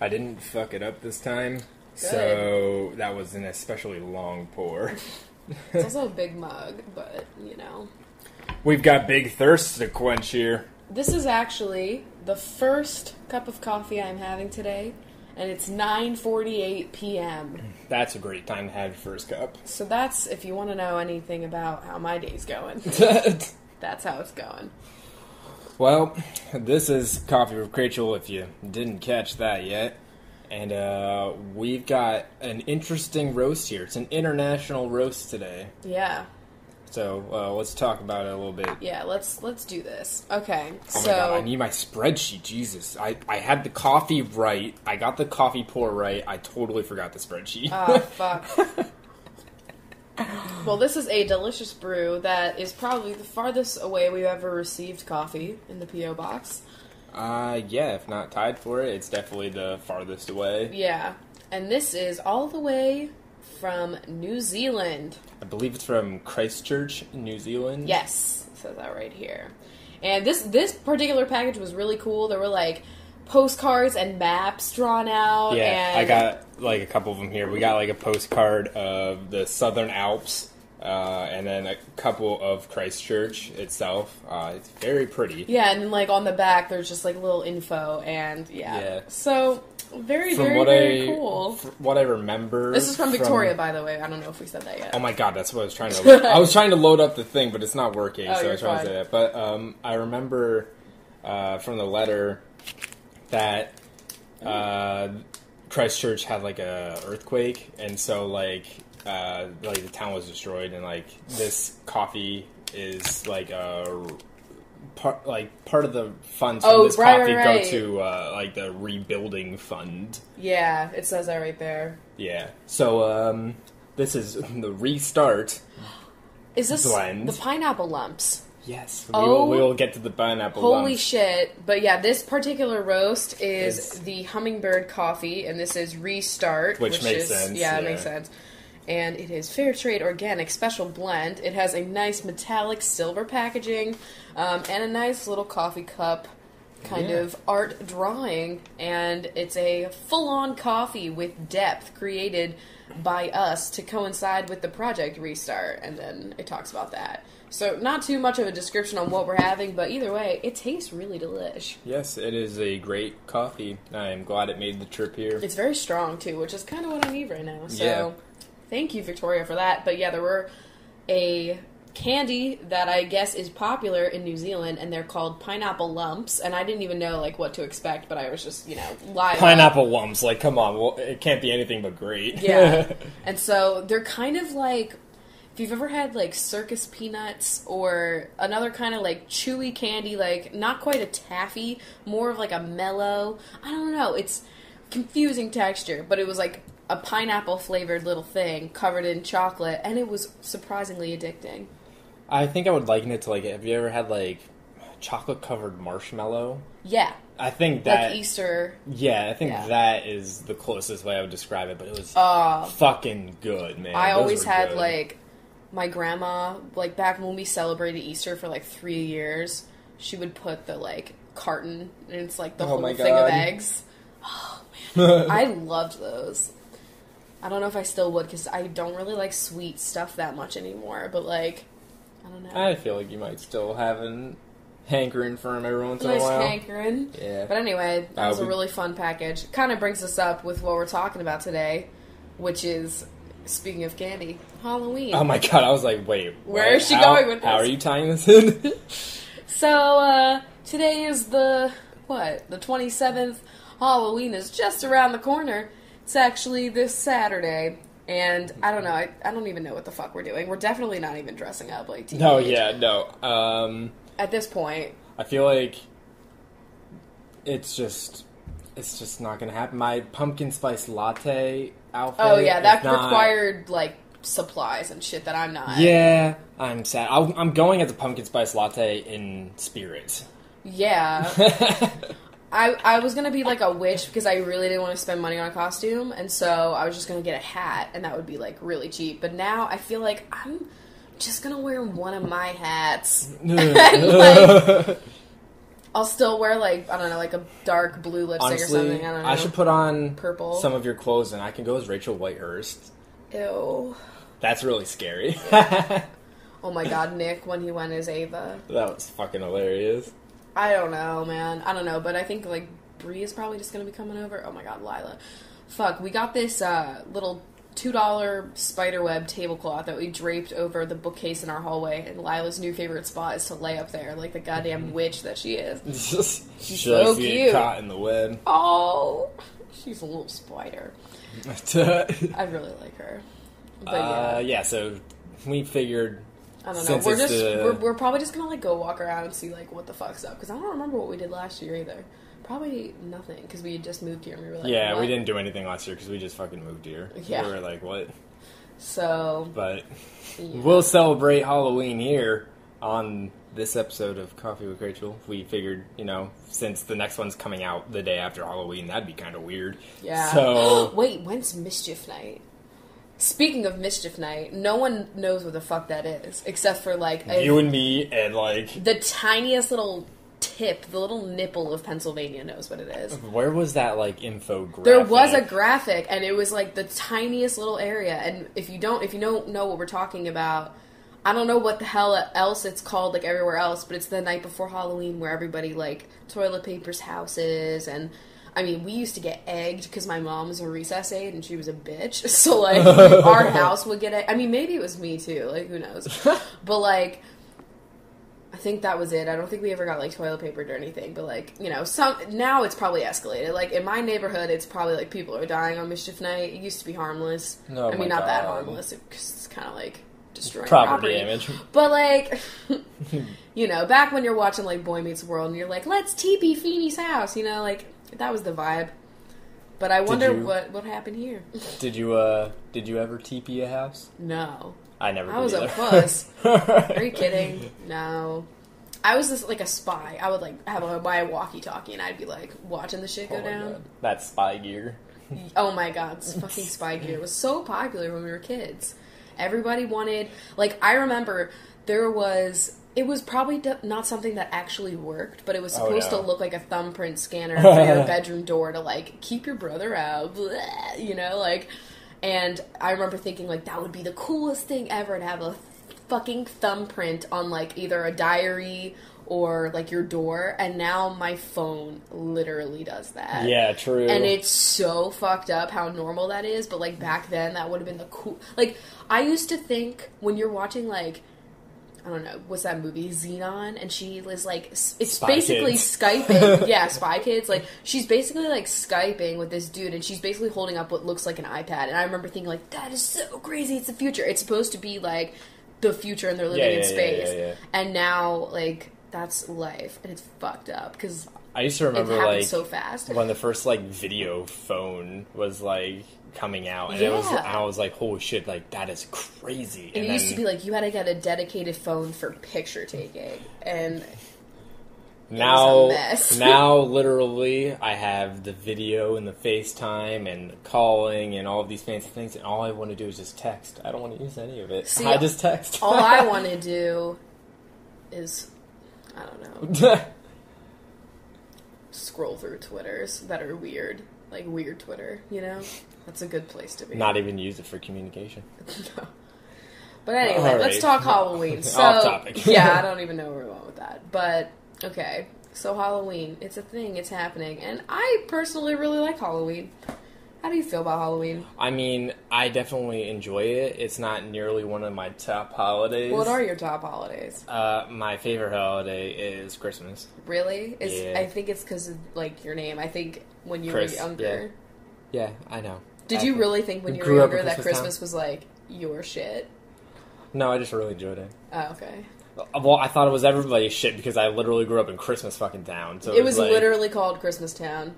I didn't fuck it up this time, Good. so that was an especially long pour. It's also a big mug, but, you know. We've got big thirst to quench here. This is actually the first cup of coffee I'm having today, and it's 9:48 p.m. That's a great time to have your first cup. So that's, if you want to know anything about how my day's going, that's how it's going. Well, this is Coffee with Rachel, if you didn't catch that yet. And we've got an interesting roast here. It's an international roast today. Yeah. So let's talk about it a little bit. Yeah, let's do this. Okay, Oh my god, I need my spreadsheet. Jesus. I had the coffee right. I got the coffee pour right. I totally forgot the spreadsheet. Oh, fuck. Well, this is a delicious brew that is probably the farthest away we've ever received coffee in the P.O. box. Yeah, if not tied for it, it's definitely the farthest away. Yeah, and this is all the way from New Zealand. I believe it's from Christchurch, New Zealand. Yes, it says that right here. And this particular package was really cool. There were, like, postcards and maps drawn out. Yeah, and I got, like, a couple of them here. We got, like, a postcard of the Southern Alps, and then a couple of Christchurch itself. It's very pretty. Yeah, and then, like, on the back, there's just, like, little info, and, yeah. So, very cool. From what I remember... This is from Victoria, by the way. I don't know if we said that yet. Oh my god, that's what I was trying to... I was trying to load up the thing, but it's not working, Oh, so I you're was trying fine. to say that. But I remember from the letter that Christchurch had, like, a earthquake, and so, like the town was destroyed, and, like, this coffee is, like, part of the funds from this coffee go to, like, the rebuilding fund. Yeah, it says that right there. Yeah. So, this is the Restart Is this blend. the pineapple lumps? Yes. We Oh, will get to the pineapple Holy lumps. shit. But yeah, this particular roast is the Hummingbird coffee, and this is Restart. Which makes sense. Yeah, it makes sense. And it is Fair Trade Organic Special Blend. It has a nice metallic silver packaging, and a nice little coffee cup kind of art drawing. And it's a full-on coffee with depth created by us to coincide with the project Restart. And then it talks about that. So not too much of a description on what we're having, but either way, it tastes really delish. Yes, it is a great coffee. I am glad it made the trip here. It's very strong, too, which is kind of what I need right now. So, Yeah. Thank you, Victoria, for that. But yeah, there were a candy that I guess is popular in New Zealand, and they're called pineapple lumps, and I didn't even know, like, what to expect, but I was just, live Pineapple lumps, like, come on. Well, it can't be anything but great. Yeah. And so they're kind of like... If you've ever had, like, circus peanuts or another kind of, like, chewy candy, like, not quite a taffy, more of, like, a mellow, I don't know, it's confusing texture, but it was, like, a pineapple-flavored little thing covered in chocolate, and it was surprisingly addicting. I think I would liken it to, like, have you ever had, like, chocolate-covered marshmallow? Yeah. I think that... Like Easter. Yeah, I think that is the closest way I would describe it, but it was fucking good, man. I always had, good. like... My grandma, like, back when we celebrated Easter for, like, 3 years, she would put the, like, carton, and it's, like, the whole thing of eggs. Oh, man. I loved those. I don't know if I still would, because I don't really like sweet stuff that much anymore, but, like, I don't know. I feel like you might still have an hankering for them every once in a while. Nice hankering. Yeah. But anyway, that was a really fun package. Kind of brings us up with what we're talking about today, which is... Speaking of candy, Halloween. Oh my god, I was like, wait. Where is she going with this? How are you tying this in? So, today is the 27th. Halloween is just around the corner. It's actually this Saturday. And, I don't know, I don't even know what the fuck we're doing. We're definitely not even dressing up like teenage. No. At this point. I feel like it's just not gonna happen. My pumpkin spice latte outfit. Oh yeah, that required like supplies and shit that I'm not. Yeah, I'm sad. I'm going as a pumpkin spice latte in spirit. Yeah. I was gonna be like a witch because I really didn't want to spend money on a costume, and so I was just gonna get a hat, and that would be like really cheap. But now I feel like I'm just gonna wear one of my hats. And, like, I'll still wear, like, I don't know, like a dark blue lipstick Honestly, or something. I don't know. I should put on purple. some of your clothes, and I can go as Rachel Whitehurst. Ew. That's really scary. Oh my god, Nick, when he went as Ava. That was fucking hilarious. I don't know, man. I don't know, but I think, like, Bree is probably just gonna be coming over. Oh my god, Lila. Fuck, we got this little $2 spiderweb tablecloth that we draped over the bookcase in our hallway, and Lila's new favorite spot is to lay up there like the goddamn witch that she is. She's so cute. Get caught in the web. Oh, she's a little spider. I really like her. But yeah, so we figured... I don't know. We're probably just gonna like go walk around and see like what the fuck's up, because I don't remember what we did last year either. Probably nothing, because we had just moved here and we were like, yeah, what? We didn't do anything last year because we just fucking moved here. Yeah, we were like, what? So, but we'll celebrate Halloween here on this episode of Coffee with Rachel. We figured, you know, since the next one's coming out the day after Halloween, that'd be kind of weird. Yeah. So wait, when's Mischief Night? Speaking of Mischief Night, no one knows what the fuck that is, except for, like... you and me and, like... the tiniest little tip, the little nipple of Pennsylvania knows what it is. Where was that, like, infographic? There was a graphic, and it was, like, the tiniest little area, and if you don't know what we're talking about, I don't know what the hell else it's called, like, everywhere else, but it's the night before Halloween where everybody, like, toilet papers houses, and... I mean, we used to get egged because my mom was a recess aide and she was a bitch. So, like, our house would get egged. I mean, maybe it was me, too. Like, who knows? But, like, I think that was it. I don't think we ever got, like, toilet papered or anything. But, like, you know, now it's probably escalated. Like, in my neighborhood, it's probably, like, people are dying on Mischief Night. It used to be harmless. Oh, I mean, not that harmless. It's kind of, like, destroying property damage. But, like... you know, back when you're watching, like, Boy Meets World and you're like, let's TP Feeney's house, you know, like... That was the vibe. But I wonder what happened here. Did you ever TP a house? No. I never did. I was either. a puss. Are you kidding? No. I was just like a spy. I would like have my walkie-talkie and I'd be like watching the shit go down. God. That's spy gear. Oh my god, fucking spy gear was so popular when we were kids. Everybody wanted, like, I remember it was probably not something that actually worked, but it was supposed to look like a thumbprint scanner for your bedroom door to, like, keep your brother out, blah, you know, like, and I remember thinking, like, that would be the coolest thing ever to have a fucking thumbprint on, like, either a diary or, like, your door, and now my phone literally does that. Yeah, true. And it's so fucked up how normal that is, but, like, back then, that would have been the cool, like, I used to think, when you're watching, like, I don't know, what's that movie, Xenon? And she was like, it's Spy basically Kids. Skyping. Yeah, Spy Kids. Like, she's basically like Skyping with this dude, and she's basically holding up what looks like an iPad. And I remember thinking, like, that is so crazy. It's the future. It's supposed to be like the future, and they're living in space. Yeah. And now, like, that's life, and it's fucked up because I used to remember, it happened like, so fast. when the first, like, video phone was, like, coming out, and I was like, holy shit, like, that is crazy. And it used to be like, you had to get a dedicated phone for picture taking, and now, it was a mess. now, literally, I have the video and the FaceTime and the calling and all of these fancy things, and all I want to do is just text. I don't want to use any of it. See, I just text. All I want to do is, I don't know, scroll through Twitters that are weird. Like, weird Twitter, you know? That's a good place to be. Not even use it for communication. No. But anyway, let's talk Halloween. So, off topic. Yeah, I don't even know where we're going with that. But, okay. So Halloween, it's a thing, it's happening. And I personally really like Halloween. How do you feel about Halloween? I mean, I definitely enjoy it. It's not nearly one of my top holidays. What are your top holidays? My favorite holiday is Christmas. Really? Yeah. I think it's because of, like, your name. I think when you were younger. Yeah, I know. Did you really think when you were younger that Christmas was, like, your shit? No, I just really enjoyed it. Oh, okay. Well, I thought it was everybody's shit because I literally grew up in Christmas fucking town. So it was like... literally called Christmas Town.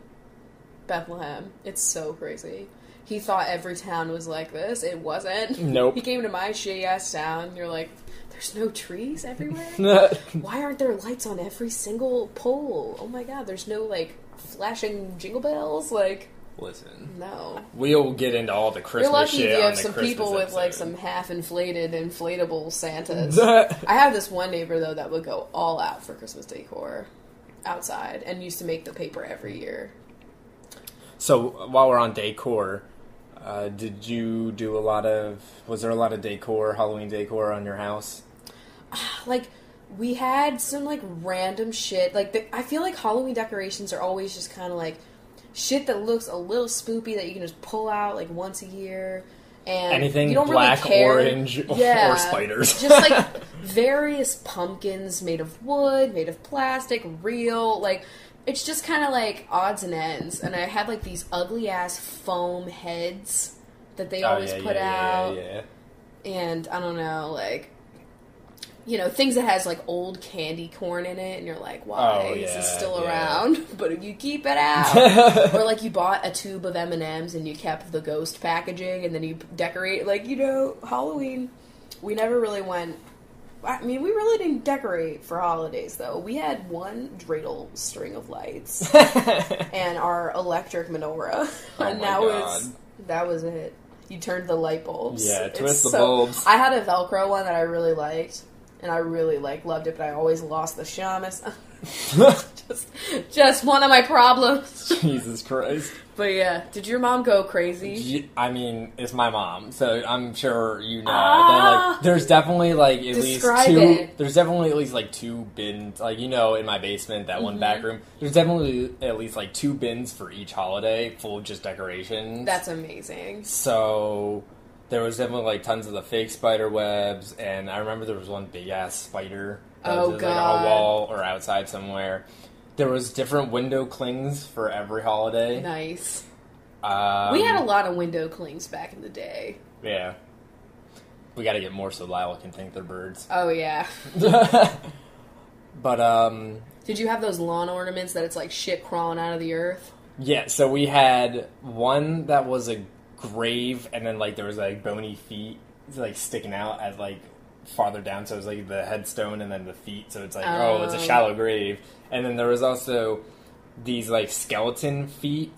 Bethlehem. It's so crazy. He thought every town was like this. It wasn't. Nope. He came to my shitty-ass town, and you're like, there's no trees everywhere? Why aren't there lights on every single pole? Oh my god, there's no, like, flashing jingle bells? Like... Listen. No. We'll get into all the Christmas shit. You're lucky shit if you have on the some Christmas people with, episode. like, some half-inflated, inflatable Santas. I have this one neighbor, though, that would go all out for Christmas decor. outside and used to make the paper every year. So while we're on decor, did you do was there a lot of Halloween decor on your house? Like, we had some, like, random shit. Like, I feel like Halloween decorations are always just kind of, like, shit that looks a little spoopy that you can just pull out, like, once a year. And anything you don't black, really care. orange, or spiders. Just, like, various pumpkins made of wood, made of plastic, real, like... It's just kind of like odds and ends. And I had like these ugly ass foam heads that they always put out. Yeah. And I don't know, like, you know, things that has like old candy corn in it. And you're like, why is this still around? But if you keep it out. Or like you bought a tube of M&Ms and you kept the ghost packaging and then you decorate. Like, you know, Halloween, we never really went... I mean, we really didn't decorate for holidays, though. We had one dreidel string of lights and our electric menorah, and that was it. You turned the light bulbs. Yeah, twist the bulbs. I had a Velcro one that I really liked, and I really loved it, but I always lost the shamus. just one of my problems. Jesus Christ. But yeah, did your mom go crazy? I mean, it's my mom, so I'm sure you know. There's definitely like at least two. There's definitely at least like 2 bins, like, you know, in my basement, that one back room. There's definitely at least like 2 bins for each holiday, full of just decorations. That's amazing. So there was definitely like tons of the fake spider webs, and I remember there was one big ass spider that was like on a wall or outside somewhere. There was different window clings for every holiday. Nice. We had a lot of window clings back in the day. Yeah. We gotta get more so Lila can think they're birds. Oh, yeah. But, did you have those lawn ornaments that it's like shit crawling out of the earth? Yeah, so we had one that was a grave, and then, like, there was, like, bony feet, like, sticking out as, like, farther down, so it was, like, the headstone and then the feet, so it's like, it's a shallow grave. And then there was also these, like, skeleton feet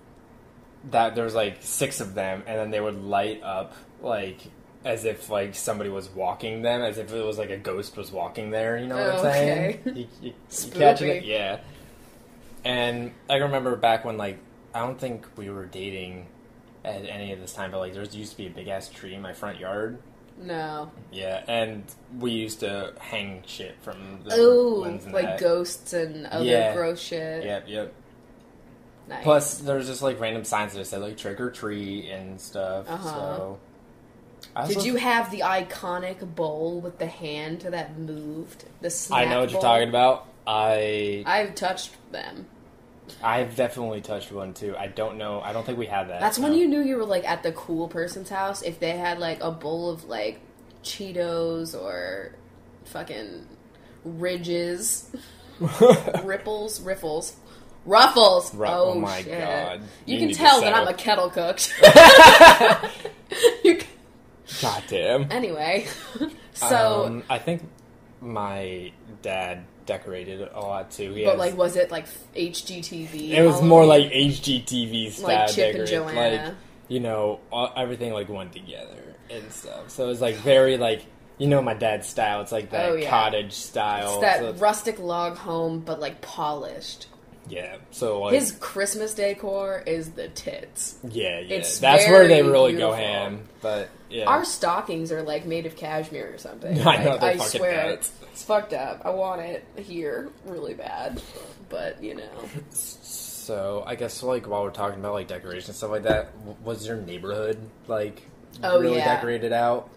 that there was, like, 6 of them, and then they would light up, like, as if, like, somebody was walking them, as if it was, like, a ghost was walking there, you know what I'm saying? Okay. You catching it? Yeah. And I remember back when, like, I don't think we were dating at any of this time, but, like, there used to be a big-ass tree in my front yard. No. Yeah, and we used to hang shit from the limbs and like ghosts and other gross shit. Yep. Nice. Plus, there's just like random signs that said like trick or treat and stuff. So, did you have the iconic bowl with the hand that moved? The snack I know what bowl? you're talking about. I've touched them. I've definitely touched one too. I don't know. I don't think we had that. That's when you knew you were like at the cool person's house if they had like a bowl of like Cheetos or fucking Ridges, Riffles. Ruffles. Oh my shit. God! You can tell that I'm a kettle cooked. God damn. Anyway, so I think my dad decorated it a lot too. But like, was it like HGTV? It was more like HGTV style, like Chip and Joanna. Like, you know, everything like went together and stuff. So it was like very like, you know, my dad's style. It's like that cottage style. It's that rustic log home, but like polished. Yeah. So like, his Christmas decor is the tits. Yeah. It's that's where they really beautiful. go ham. But yeah, our stockings are like made of cashmere or something. I know, I swear it's fucked up. I want it here really bad, but you know. So I guess like while we're talking about like decoration and stuff like that, was your neighborhood like really decorated out?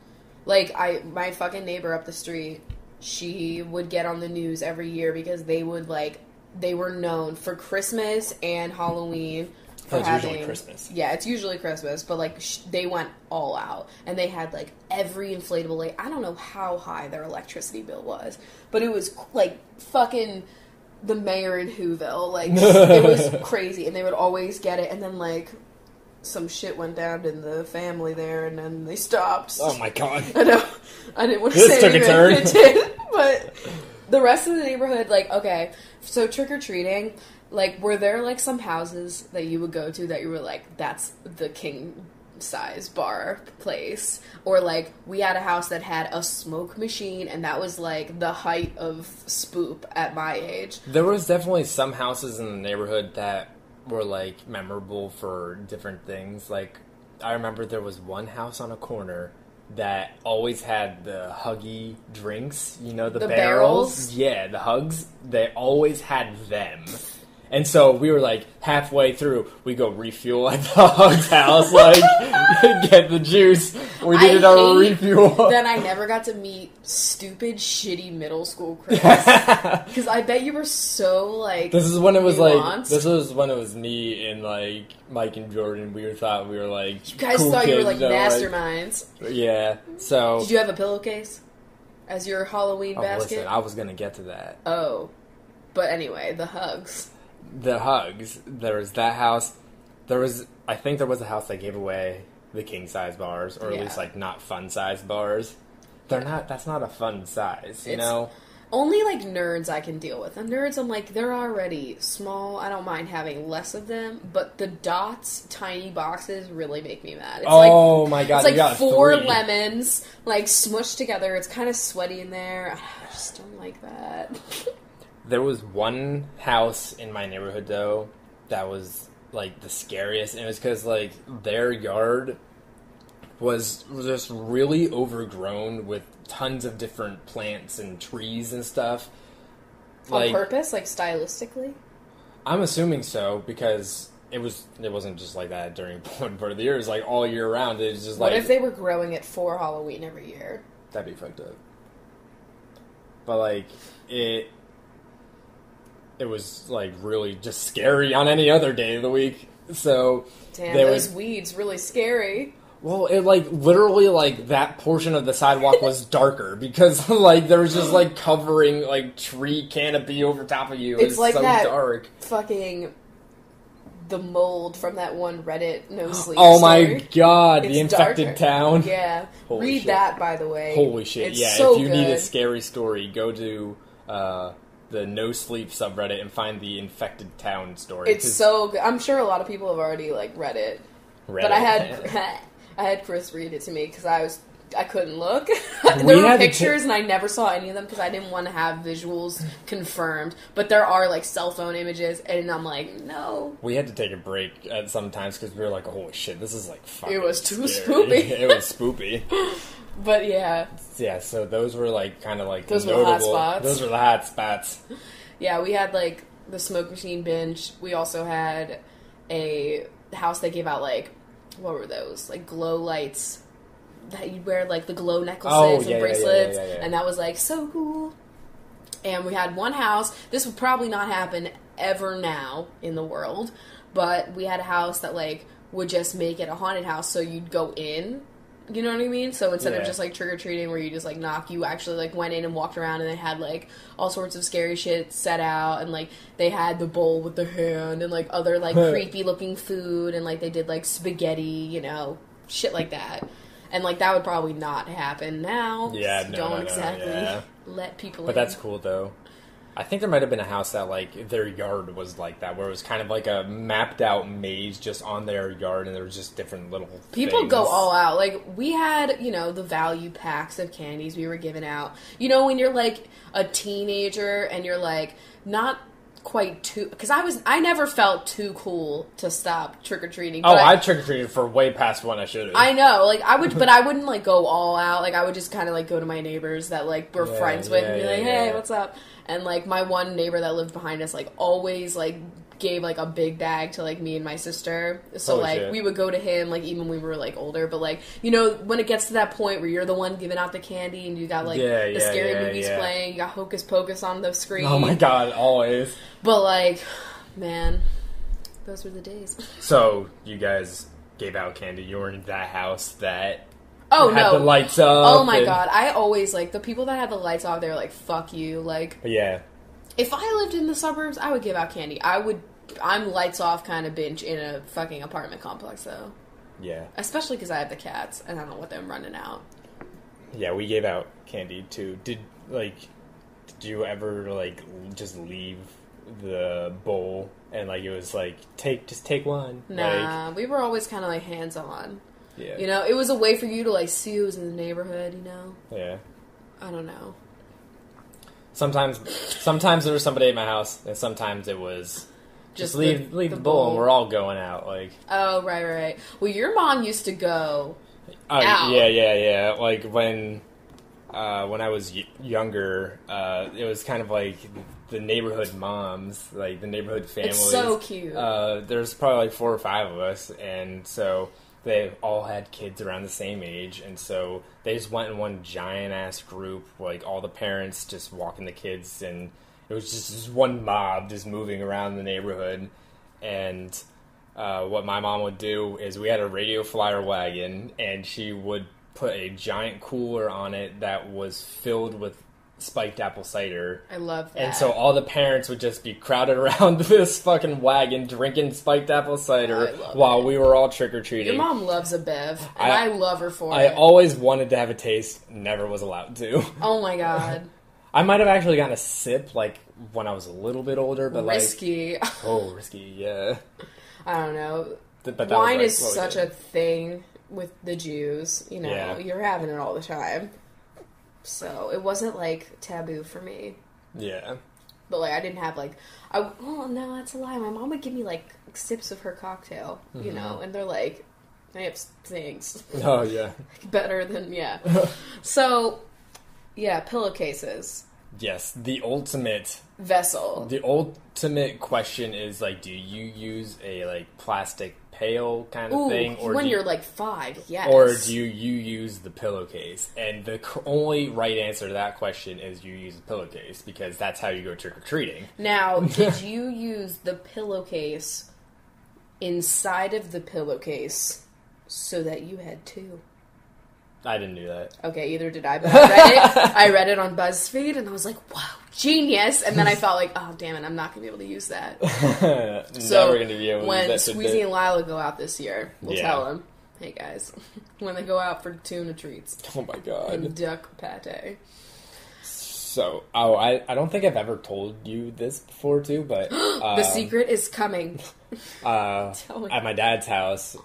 Like my fucking neighbor up the street, she would get on the news every year because they were known for Christmas and Halloween. It's usually Christmas. Yeah, it's usually Christmas, but like they went all out, and they had like every inflatable. Like I don't know how high their electricity bill was, but it was like fucking the mayor in Whoville. Like it was crazy, and they would always get it, and then like some shit went down in the family there, and then they stopped. Oh my God! I know. I didn't want to this say took a turn. It did, but the rest of the neighborhood, like okay, so trick or treating. Like, were there, like, some houses that you would go to that you were like, that's the king size bar place. Or, like, we had a house that had a smoke machine, and that was, like, the height of spoop at my age. There was definitely some houses in the neighborhood that were, like, memorable for different things. Like, I remember there was one house on a corner that always had the Huggy drinks, you know, the barrels? Yeah, the Hugs. They always had them. And so we were, like, halfway through, we go refuel at the Hugs house, like, get the juice. We needed our refuel. Then I never got to meet stupid, shitty middle school Chris. Because I bet you were so, like, This is when it was, nuanced. like, this was when it was me and, like, Mike and Jordan. We thought we were, like, You guys cool thought kids, you were, like, you know, masterminds. Like, yeah, so... Did you have a pillowcase as your Halloween basket? Listen, I was gonna get to that. Oh. But anyway, the Hugs. The Hugs. There was that house. I think there was a house that gave away the king-size bars, or at least, like, not fun-size bars. That's not a fun size, you know? Only, like, nerds I can deal with. And nerds, I'm like, they're already small. I don't mind having less of them. But the dots, tiny boxes really make me mad. It's My God. It's like 4 lemons, like, smushed together. It's kind of sweaty in there. I just don't like that. There was one house in my neighborhood, though, that was, like, the scariest. And it was because, like, their yard was just really overgrown with tons of different plants and trees and stuff. On purpose? Like, stylistically? I'm assuming so, because it wasn't just like that during one part of the year. It was, like, all year round. It was just like... What if they were growing it for Halloween every year? That'd be fucked up. But, like, it was, like, really just scary on any other day of the week. So... Damn, those weeds really scary. Well, it, like, literally, like, that portion of the sidewalk was darker because, like, there was just, like, covering, like, tree canopy over top of you. It's like so that dark. Fucking... the mold from that one Reddit no sleep Oh story. my God, It's the infected darker. town. Yeah. Holy Read shit. that, by the way. Holy shit, It's yeah. so If you good. need a scary story, go to the no sleep subreddit and find the infected town story. It's so good. I'm sure a lot of people have already, like, read it. But I had Chris read it to me because I couldn't look. There were pictures and I never saw any of them because I didn't want to have visuals confirmed. But there are, like, cell phone images, and I'm like, no. We had to take a break at sometimes because we were like, holy shit, this is, like, fucking It was too scary. spoopy. It was spoopy. But, yeah. Yeah, so those were, like, kind of, like, Those notable. were the hot spots. Those were the hot spots. Yeah, we had, like, the smoke machine binge. We also had a house that gave out, like, what were those? Like, glow lights that you'd wear, like, the glow necklaces and bracelets. Yeah. And that was, like, so cool. And we had one house. This would probably not happen ever now in the world. But we had a house that, like, would just make it a haunted house. So you'd go in. You know what I mean? So instead of just, like, trick-or-treating where you just, like, knock, you actually, like, went in and walked around and they had, like, all sorts of scary shit set out and, like, they had the bowl with the hand and, like, other, like, creepy-looking food and, like, they did, like, spaghetti, you know, shit like that. And, like, that would probably not happen now. Yeah, no, Don't no, exactly let people in. But that's cool, though. I think there might have been a house that, like, their yard was like that, where it was kind of like a mapped-out maze just on their yard, and there was just different little People things. go all out. Like, we had, you know, the value packs of candies we were giving out. You know, when you're, like, a teenager, and you're, like, not quite too... Because I never felt too cool to stop trick-or-treating. Oh, I trick-or-treated for way past when I should have. I know. Like, but I wouldn't, like, go all out. Like, I would just kind of, like, go to my neighbors that, like, we're friends with and be like, hey, what's up? And, like, my one neighbor that lived behind us, like, always, like, gave, like, a big bag to, like, me and my sister. So, Holy like, shit. we would go to him, like, even when we were, like, older. But, like, you know, when it gets to that point where you're the one giving out the candy and you got, like, the scary movies playing, you got Hocus Pocus on the screen. Oh, my God, always. But, like, man, those were the days. So, you guys gave out candy. You were in that house that... Oh, had no. the lights up. Oh, my God. I always, like, the people that had the lights off, they were like, fuck you. Like, yeah. If I lived in the suburbs, I would give out candy. I'm lights off kind of binge in a fucking apartment complex, though. Yeah. Especially because I have the cats, and I don't want them running out. Yeah, we gave out candy, too. Did you ever, like, just leave the bowl and, like, it was like, just take one? Nah, like, we were always kind of, like, hands-on. Yeah. You know, it was a way for you to, like, see who was in the neighborhood, you know? Yeah. I don't know. Sometimes there was somebody at my house, and sometimes it was just leave the bowl and we're all going out. Like, oh, right. Well, your mom used to go out. Yeah. Like when I was younger, it was kind of like the neighborhood moms, like the neighborhood families. It's so cute. There's probably like 4 or 5 of us, and so they all had kids around the same age, and so they just went in one giant-ass group, like all the parents just walking the kids, and it was just this one mob just moving around the neighborhood. And what my mom would do is we had a radio flyer wagon, and she would put a giant cooler on it that was filled with spiked apple cider. I love that. And so all the parents would just be crowded around this fucking wagon drinking spiked apple cider while we were all trick-or-treating. Your mom loves a bev, and I love her for it. I always wanted to have a taste, never was allowed to. Oh my god. I might have actually gotten a sip, like, when I was a little bit older, but risky. Risky, yeah. I don't know. But wine is such a thing with the Jews, you know. Yeah. You're having it all the time. So, it wasn't, like, taboo for me. Yeah. But, like, I didn't have, like... oh, no, that's a lie. My mom would give me, like, sips of her cocktail, you know? And they're like, they have things. Oh, yeah. Better than, yeah. So, yeah, pillowcases. Yes, the ultimate... vessel. The ultimate question is, like, do you use a, like, plastic pail kind of thing? Or when you're, like, 5, yes. Or do you use the pillowcase? And the only right answer to that question is you use a pillowcase, because that's how you go trick-or-treating. Now, did you use the pillowcase inside of the pillowcase so that you had 2? I didn't do that. Okay, either did I, but I read it. I read it on BuzzFeed, and I was like, wow, genius. And then I felt like, oh, damn it, I'm not going to be able to use that. So never going to be able to use that. When Squeezy and Lila go out this year, we'll tell them, hey, guys, when they go out for tuna treats. Oh, my God. And duck pate. So, I don't think I've ever told you this before, too, but... the secret is coming. At my dad's house,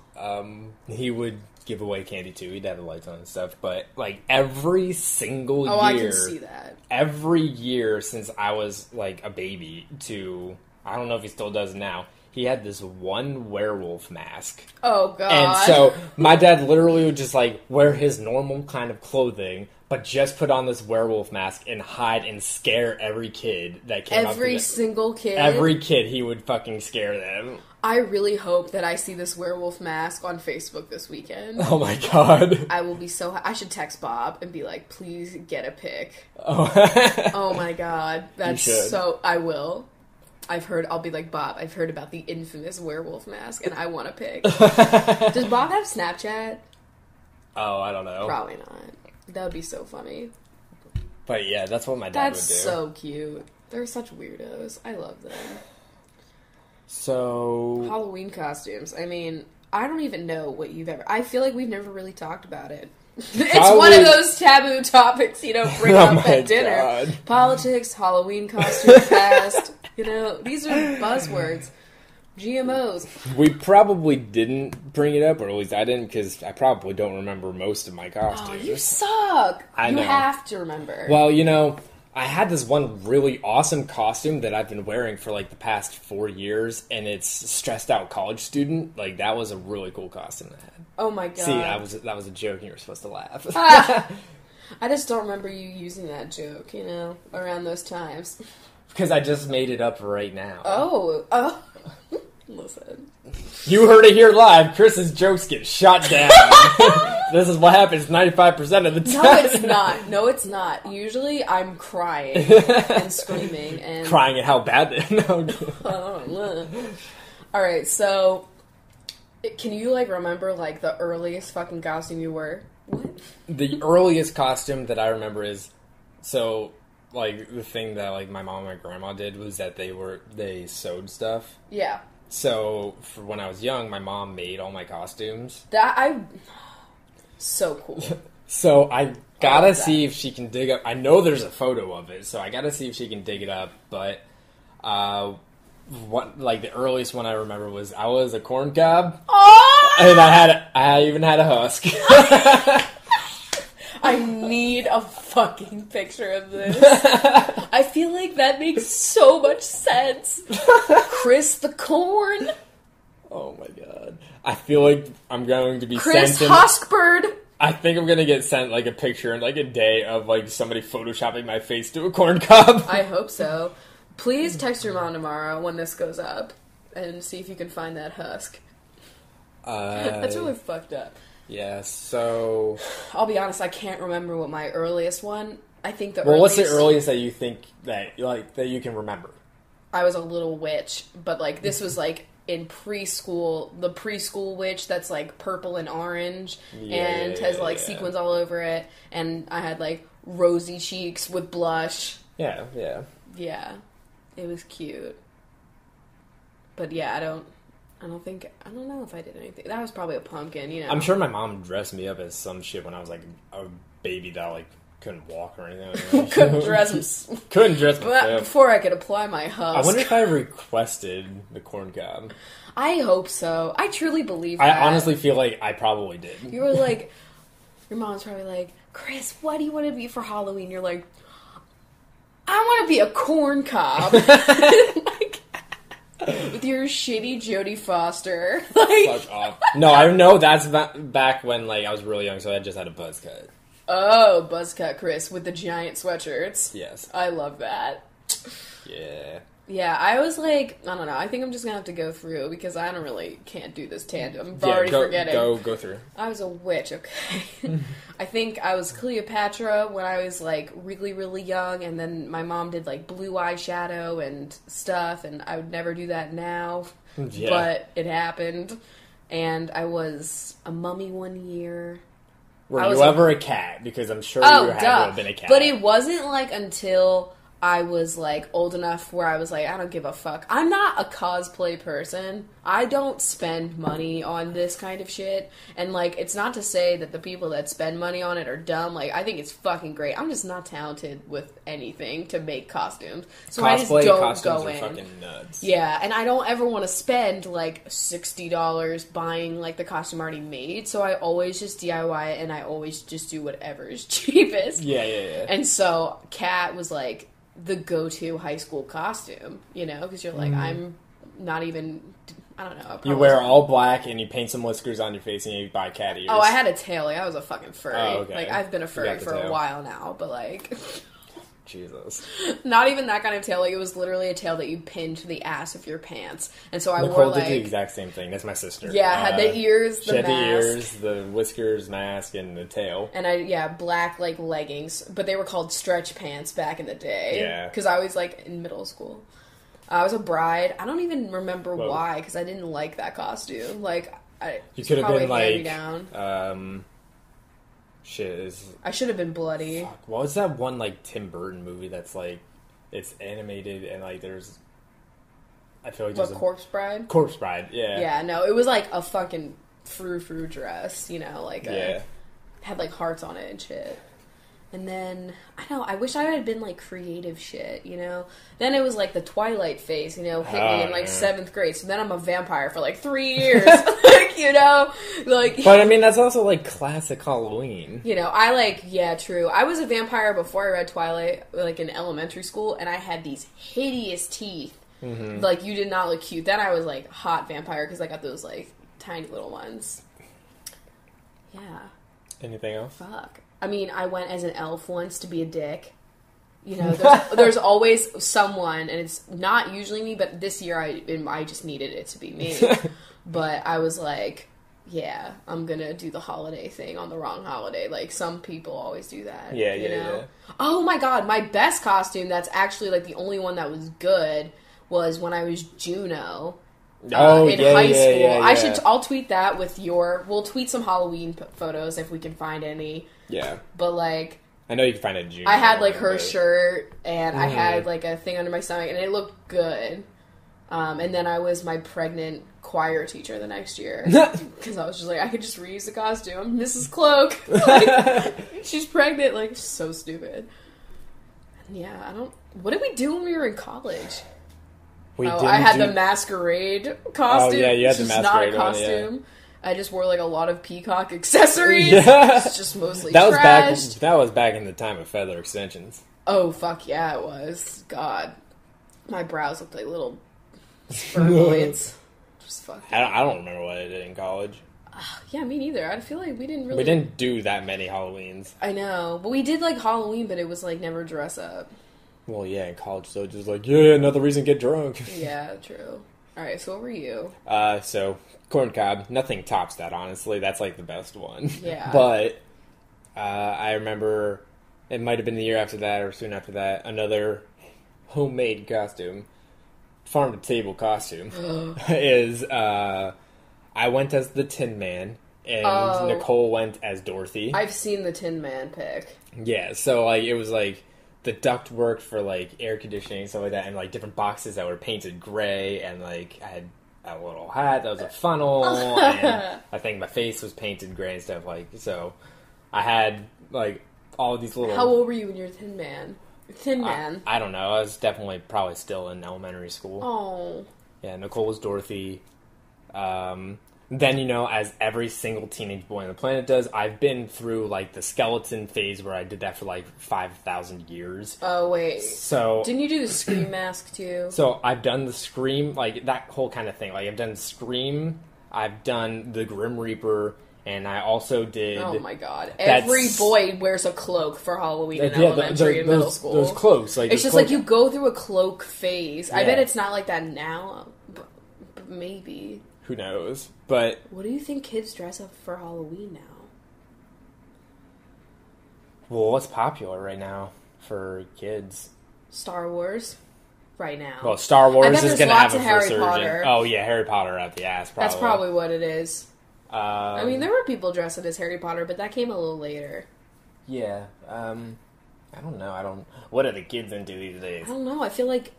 he would give away candy, too. He'd have the lights on and stuff, but, like, every single year... Oh, I can see that. Every year since I was, like, a baby to... I don't know if he still does now. He had this one werewolf mask. Oh, God. And so, my dad literally would just, like, wear his normal kind of clothing, but just put on this werewolf mask and hide and scare every kid that came up. Every single kid? Every kid, he would fucking scare them. I really hope that I see this werewolf mask on Facebook this weekend. Oh my God. I will be so... I should text Bob and be like, please get a pic. Oh, oh my God. That's so... I will. I'll be like, Bob, I've heard about the infamous werewolf mask and I want a pic. Does Bob have Snapchat? Oh, I don't know. Probably not. That would be so funny. But yeah, that's what my dad would do. That's so cute. They're such weirdos. I love them. So... Halloween costumes. I mean, I don't even know what you've ever... I feel like we've never really talked about it. It's one of those taboo topics you don't bring up at dinner. God. Politics, Halloween costume past. You know, these are buzzwords. GMOs. We probably didn't bring it up, or at least I didn't, because I probably don't remember most of my costumes. Oh, you suck. You have to remember. Well, you know, I had this one really awesome costume that I've been wearing for like the past 4 years, and it's stressed out college student. Like, that was a really cool costume I had. Oh my God. See, that was a joke, and you were supposed to laugh. I just don't remember you using that joke, you know, around those times. Because I just made it up right now. Oh. Listen. You heard it here live. Chris's jokes get shot down. This is what happens 95% of the time. No, it's not. Usually I'm crying and screaming. And crying at how bad they Alright, so... Can you, like, remember, like, the earliest fucking costume you wore? What? The earliest costume that I remember is... So, like, the thing that, like, my mom and my grandma did was that they sewed stuff. Yeah. So, for when I was young, my mom made all my costumes. So cool. So, I gotta see if she can dig up... I know there's a photo of it, so I gotta see if she can dig it up, but... the earliest one I remember was I was a corn cob. Oh! And I even had a husk. I need a fucking picture of this. I feel like that makes so much sense. Chris the corn. Oh my god. I feel like I'm going to be Chris sent... Huskbird. I think I'm going to get sent, like, a picture in, like, a day of, like, somebody photoshopping my face to a corn cob. I hope so. Please text your mom tomorrow when this goes up and see if you can find that husk. That's really fucked up. Yeah, so... I'll be honest, I can't remember what my earliest one... I think the Well, earliest... what's the earliest that you think that, like, that you can remember? I was a little witch, but, like, this was, like, in preschool, the preschool witch that's, like, purple and orange, and has, like, sequins all over it, and I had, like, rosy cheeks with blush. Yeah. Yeah. It was cute. But, yeah, I don't know if I did anything. That was probably a pumpkin, you know. I'm sure my mom dressed me up as some shit when I was, like, a baby that, like, couldn't walk or anything. Couldn't dress myself. before I could apply my husk. I wonder if I requested the corn cob. I hope so. I truly believe that. I honestly feel like I probably did. You were like, your mom's probably like, Chris, what do you want to be for Halloween? You're like, I want to be a corn cob. Like, with your shitty Jodie Foster. Like, Fuck off. No, I know that's back when, like, I was really young, so I just had a buzz cut. Oh, buzz cut Chris with the giant sweatshirts. Yes. I love that. Yeah. Yeah, I was like, I don't know, I think I'm just gonna have to go through because I can't do this tandem. I'm already forgetting. Go through. I was a witch, okay. I think I was Cleopatra when I was, like, really, really young, and then my mom did, like, blue eyeshadow and stuff, and I would never do that now, but it happened. And I was a mummy one year. Were you ever a cat? Because I'm sure you had to have been a cat. But it wasn't, like, until I was, like, old enough where I was like, I don't give a fuck. I'm not a cosplay person. I don't spend money on this kind of shit. And, like, it's not to say that the people that spend money on it are dumb. Like, I think it's fucking great. I'm just not talented with anything to make costumes. So I just don't costumes go are in. fucking nuts. Yeah, and I don't ever want to spend, like, $60 buying, like, the costume already made. So I always just DIY it, and I always just do whatever is cheapest. Yeah. And so Cat was, like, the go-to high school costume, you know, because you're like, I'm not even, I don't know. You wear all black and you paint some whiskers on your face and you buy cat ears. Oh, I had a tail. Like, I was a fucking furry. Oh, okay. Like, I've been a furry for a while now, but, like... Jesus. Not even that kind of tail. Like, it was literally a tail that you pinned to the ass of your pants. And so I Nicole wore, like... did the exact same thing. That's my sister. Yeah, I had the ears, the mask. She had the ears, the whiskers, mask, and the tail. And black, like, leggings. But they were called stretch pants back in the day. Yeah. Because I was, like, in middle school. I was a bride. I don't even remember why, because I didn't like that costume. Like, you could have been, like... down. I should have been bloody. Fuck, what was that one, like, Tim Burton movie that's, like, it's animated and, like, there's... I feel like there's Corpse Bride? Corpse Bride, yeah. Yeah, no, it was, like, a fucking frou-frou dress, you know, like, had, like, hearts on it and shit. And then, I wish I had been, like, creative shit, you know? Then it was, like, the Twilight phase, you know, hit me in, like, 7th grade. So then I'm a vampire for, like, 3 years. Like, you know? Like... But, I mean, that's also, like, classic Halloween. You know, true. I was a vampire before I read Twilight, like, in elementary school, and I had these hideous teeth. Mm-hmm. Like, you did not look cute. Then I was, like, hot vampire, because I got those, like, tiny little ones. Yeah. Anything else? Fuck. I mean, I went as an elf once to be a dick. You know, there's always someone, and it's not usually me, but this year I just needed it to be me. But I was like, yeah, I'm gonna do the holiday thing on the wrong holiday. Like, some people always do that. Yeah, you know? Yeah. Oh my god, my best costume, that's actually, like, the only one that was good, was when I was Juno. In high school. Yeah. I'll tweet that with we'll tweet some Halloween photos if we can find any. Yeah. But, like... I know you can find a Juno. I had, like, her shirt, and I had, like, a thing under my stomach, and it looked good. And then I was my pregnant choir teacher the next year. Because I was just like, I could just reuse the costume. I'm Mrs. Cloak. Like, she's pregnant. Like, so stupid. Yeah, what did we do when we were in college? I had the masquerade costume. Oh, yeah, you had the masquerade not a costume. I just wore like a lot of peacock accessories. Yeah. It's just mostly That was trashed. back in the time of feather extensions. Oh, fuck yeah, it was. God. My brows looked like little sperm blades. Just fuck. I don't remember what I did in college. Yeah, me neither. I feel like we didn't really... We didn't do that many Halloweens. I know. But we did like Halloween, but it was like never dress up. Well, yeah, in college, so just like, yeah, another reason to get drunk. Yeah, true. Alright, so what were you? So, corn cob. Nothing tops that, honestly. That's like the best one. Yeah. But, I remember, it might have been the year after that or soon after that, another homemade costume, farm-to-table costume, is, I went as the Tin Man, and Nicole went as Dorothy. I've seen the Tin Man pic. Yeah, so, like, it was, like, the duct work for, like, air conditioning and stuff like that, and, like, different boxes that were painted gray, and, like, I had a little hat that was a funnel, and I think my face was painted gray and stuff, like, so I had, like, all of these little... How old were you when you were Tin Man? Tin Man? I don't know, I was definitely probably still in elementary school. Oh. Yeah, Nicole was Dorothy. Then, you know, as every single teenage boy on the planet does, I've been through, like, the skeleton phase where I did that for, like, 5,000 years. Oh, wait. So... Didn't you do the Scream mask, too? So, I've done the Scream, like, that whole kind of thing. Like, I've done Scream, I've done the Grim Reaper, and I also did... Oh, my God. Every boy wears a cloak for Halloween in elementary and middle school. Those cloaks. Like, it's just like you go through a cloak phase. Yeah. I bet it's not like that now, but maybe... Who knows? But... What do you think kids dress up for Halloween now? Well, what's popular right now for kids? Star Wars? Right now. Well, Star Wars is going to have a Harry resurgence. Potter. Oh, yeah, Harry Potter out the ass, probably. That's probably what it is. I mean, there were people dressed up as Harry Potter, but that came a little later. Yeah. I don't know. What are the kids into these days? I don't know. I feel like...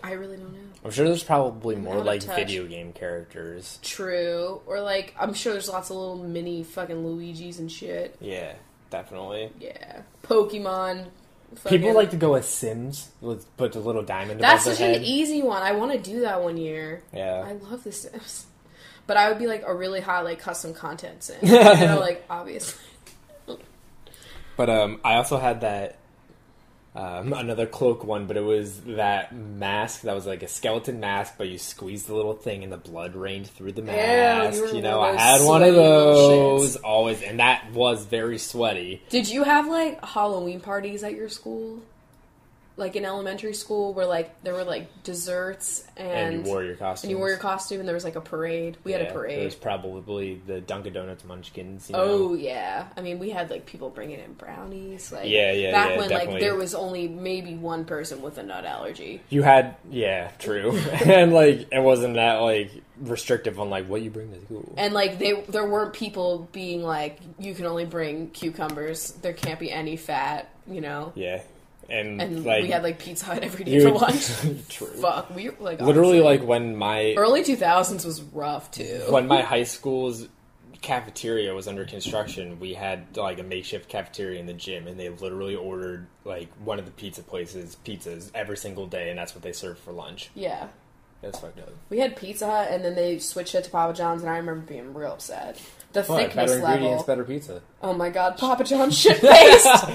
I really don't know. I'm sure there's probably more, like, touch. video game characters. True. Or, like, I'm sure there's lots of little mini fucking Luigis and shit. Yeah, definitely. Yeah. Pokemon. People like to go as Sims, put the little diamond That's above such their head. an easy one. I want to do that one year. Yeah. I love The Sims. But I would be, like, a really hot, like, custom content Sim. You know, like, obviously. But, I also had that... another cloak one, but it was that mask that was like a skeleton mask, but you squeezed the little thing and the blood rained through the mask. You know, one I of had those one of sweaty little those shits. always, and that was very sweaty. Did you have, like, Halloween parties at your school? Like, in elementary school, where, like, there were, like, desserts and you wore your costume. And there was, like, a parade. We had a parade. It was probably the Dunkin' Donuts munchkins, Oh, yeah. I mean, we had, like, people bringing in brownies. Like, Yeah, back when, definitely. like, there was only maybe one person with a nut allergy. You had, yeah, true. And, like, it wasn't that, like, restrictive on, like, what you bring to school. And, like, there weren't people being like, you can only bring cucumbers. There can't be any fat, you know? Yeah. And like, we had, like, Pizza Hut every day for lunch. True. Fuck. We, like, literally, honestly, like, when my... Early 2000s was rough, too. When my high school's cafeteria was under construction, we had, like, a makeshift cafeteria in the gym, and they literally ordered, like, one of the pizza places pizzas every single day, and that's what they served for lunch. Yeah. That's fucked up. We had Pizza Hut, and then they switched it to Papa John's, and I remember being real upset. The thickness better level. ingredients, better pizza. Oh my god, Papa John's shit-faced!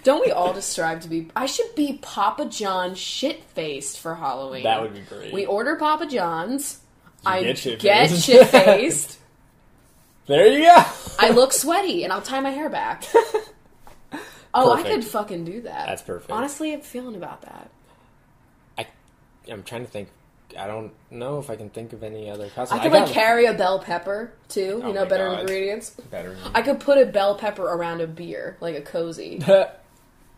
Don't we all just strive to be... I should be Papa John shit-faced for Halloween. That would be great. We order Papa John's. I get get shit-faced. shit-faced. There you go! I look sweaty, and I'll tie my hair back. Oh, Perfect. I could fucking do that. That's perfect. Honestly, I'm feeling about that. I'm trying to think. I don't know if I can think of any other costumes. I could, like, carry a bell pepper, too. Oh You know, my better God. ingredients. Better. I could put a bell pepper around a beer, like a cozy.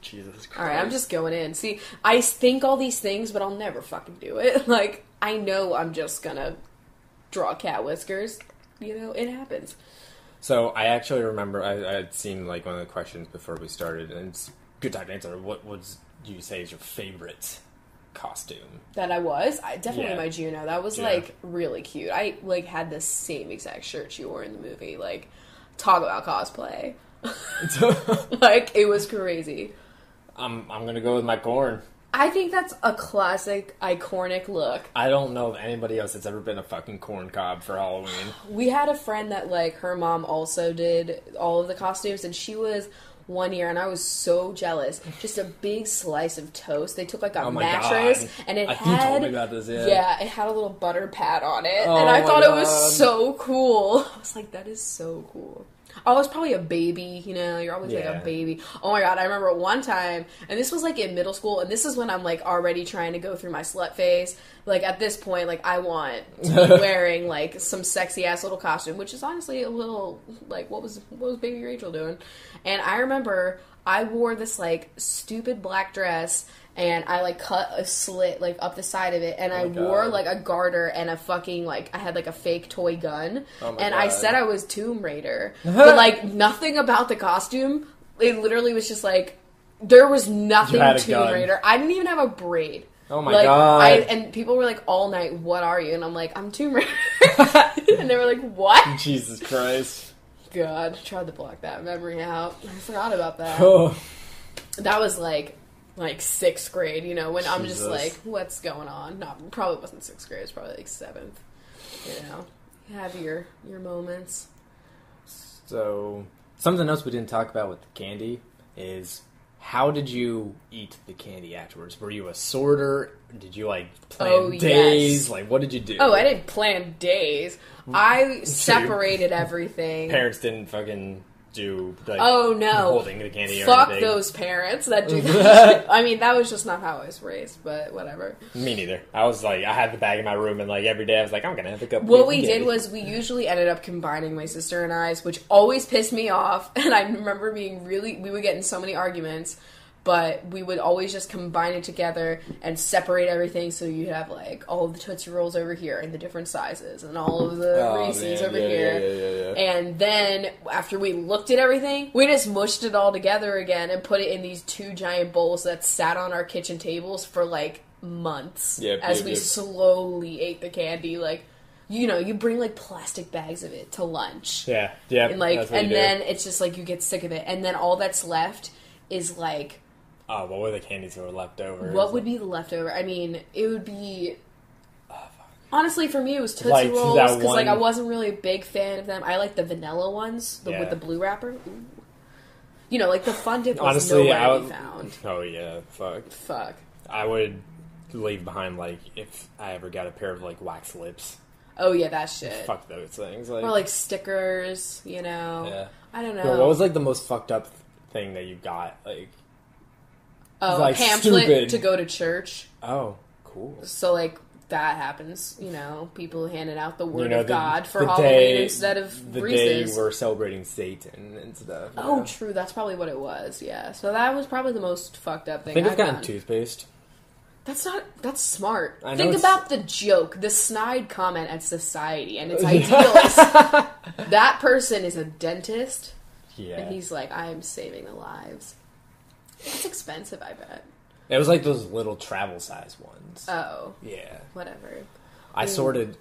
Jesus Christ. Alright, I'm just going in. See, I think all these things, but I'll never fucking do it. Like, I know I'm just gonna draw cat whiskers. You know, it happens. So, I actually remember, I had seen, like, one of the questions before we started, and it's a good time to answer. What would you say is your favorite costume? That I was? Definitely Yeah. my Juno. That was, Yeah. like, really cute. I, like, had the same exact shirt she wore in the movie. Like, talk about cosplay. Like, it was crazy. I'm gonna go with my corn. I think that's a classic, iconic look. I don't know of anybody else that's ever been a fucking corn cob for Halloween. We had a friend that, like, her mom also did all of the costumes, and she was one year, and I was so jealous. Just a big slice of toast. They took, like, a mattress, and it had... You told me about this, yeah. Yeah, it had a little butter pad on it, Oh, and I thought God. it was so cool. I was like, that is so cool. I was probably a baby, you know, you're always like a baby. Oh my god, I remember one time, and this was like in middle school, and this is when I'm like already trying to go through my slut phase. Like at this point, like I want to be wearing like some sexy ass little costume, which is honestly a little like what was baby Rachel doing? And I remember I wore this like stupid black dress, and I like cut a slit like up the side of it, and I wore like a garter and a fucking like I had like a fake toy gun, and I said I was Tomb Raider, but like nothing about the costume. It literally was just like there was nothing Tomb Raider. I didn't even have a braid. Oh my like, god! And people were like all night, "What are you?" And I'm like, "I'm Tomb Raider," and they were like, "What?" Jesus Christ! God, tried to block that memory out. I forgot about that. Oh. That was like 6th grade, you know, when I'm just like, what's going on? No, probably wasn't 6th grade, it was probably like 7th. You know, you have your moments. So, something else we didn't talk about with the candy is how did you eat the candy afterwards? Were you a sorter? Did you like plan days? Yes. Like, what did you do? Oh, I didn't plan days. I separated everything. Parents didn't fucking do like holding the candy. Fuck or anything. those parents that do that. I mean, that was just not how I was raised, but whatever. Me neither. I was like, I had the bag in my room, and like every day I was like, I'm gonna have a cup. What we did was we usually ended up combining my sister and I's, which always pissed me off. And I remember we would get in so many arguments. But we would always just combine it together and separate everything, so you'd have like all of the Tootsie Rolls over here in the different sizes, and all of the Reese's over here. Yeah. And then after we looked at everything, we just mushed it all together again and put it in these 2 giant bowls that sat on our kitchen tables for like months as we slowly ate the candy. Like, you know, you bring like plastic bags of it to lunch. Yeah. And like, and then it's just like you get sick of it, and then all that's left is like. Oh, what were the candies that were left over? What would be the leftover? I mean, it would be... Honestly, for me, it was Tootsie Rolls, because like, I wasn't really a big fan of them. I like the vanilla ones, with the blue wrapper. Ooh. You know, like the Fun Dip was nowhere to be found. Oh, yeah, fuck. I would leave behind, like, if I ever got a pair of, like, wax lips. Oh, yeah, that shit. Fuck those things. Like, or, like, stickers, you know? Yeah. I don't know. Yo, what was, like, the most fucked up thing that you got, like... Oh, like, a pamphlet to go to church. Oh, cool. So, like, that happens, you know, people handing out the word of God for Halloween instead of the Reese's. Day we're celebrating Satan and stuff. Oh, know? True. That's probably what it was, yeah. So that was probably the most fucked up thing I think I've gotten toothpaste. That's smart. Think about the joke, the snide comment at society and its ideals. That person is a dentist. Yeah. And he's like, I am saving the lives. It's expensive, I bet. It was like those little travel size ones. Oh. Yeah. Whatever. I sorted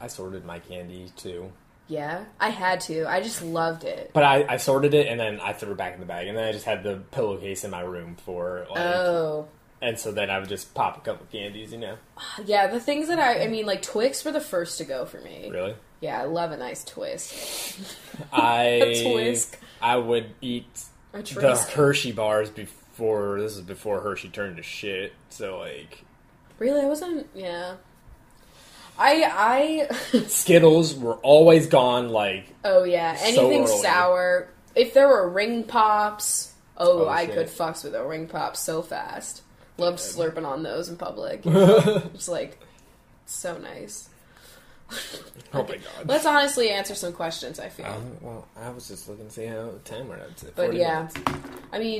my candy too. Yeah? I had to. I just loved it. But I sorted it and then I threw it back in the bag. And then I just had the pillowcase in my room for like... Oh. And so then I would just pop a couple candies, you know? Yeah, the things that I mean, like, Twix were the first to go for me. Really? Yeah, I love a nice twist. A twist. I would eat the Hershey bars before Hershey turned to shit, so like... Really? I wasn't... Yeah. I Skittles were always gone, like... Oh, yeah. Anything sour. If there were ring pops... I could fucks with a ring pop so fast. Loved slurping on those in public. You know? Just like... So nice. Oh my god. Let's honestly answer some questions, I feel. Well, I was just looking to see how time went out. But yeah. I mean...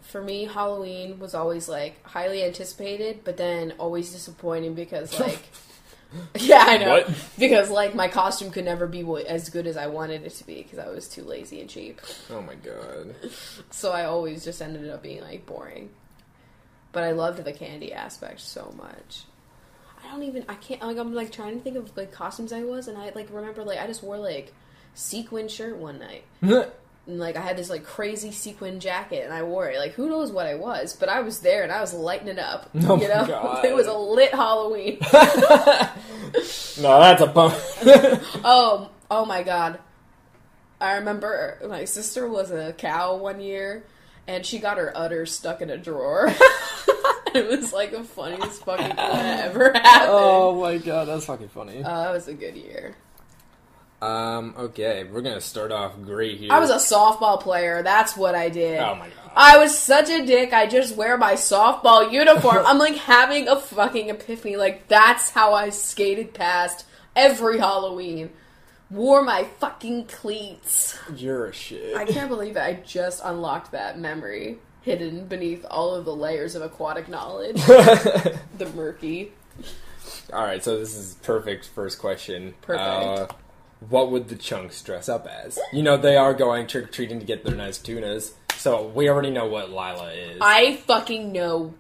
For me, Halloween was always, like, highly anticipated, but then always disappointing because, like... yeah, I know. What? Because, like, my costume could never be as good as I wanted it to be because I was too lazy and cheap. Oh my god. So I always just ended up being, like, boring. But I loved the candy aspect so much. I'm, like, trying to think of, like, costumes I was, and I, like, remember, like, I just wore, like, sequin shirt one night. And, like, I had this, like, crazy sequin jacket, and I wore it. Like, who knows what I was, but I was there, and I was lighting it up. Oh, you know? my God. It was a lit Halloween. No, that's a bump. Oh, my God. I remember my sister was a cow one year, and she got her udders stuck in a drawer. It was, like, the funniest fucking thing that ever happened. Oh, my God, that's fucking funny. That was a good year. Okay, we're gonna start off great here. I was a softball player. That's what I did. Oh my God. I was such a dick. I just wear my softball uniform. I'm like having a fucking epiphany. Like, that's how I skated past every Halloween. Wore my fucking cleats. You're a shit. I can't believe it. I just unlocked that memory hidden beneath all of the layers of aquatic knowledge. The murky. Alright, so this is perfect first question. Perfect. What would the chunks dress up as? You know, they are going trick-or-treating to get their nice tunas, so we already know what Lila is. I fucking know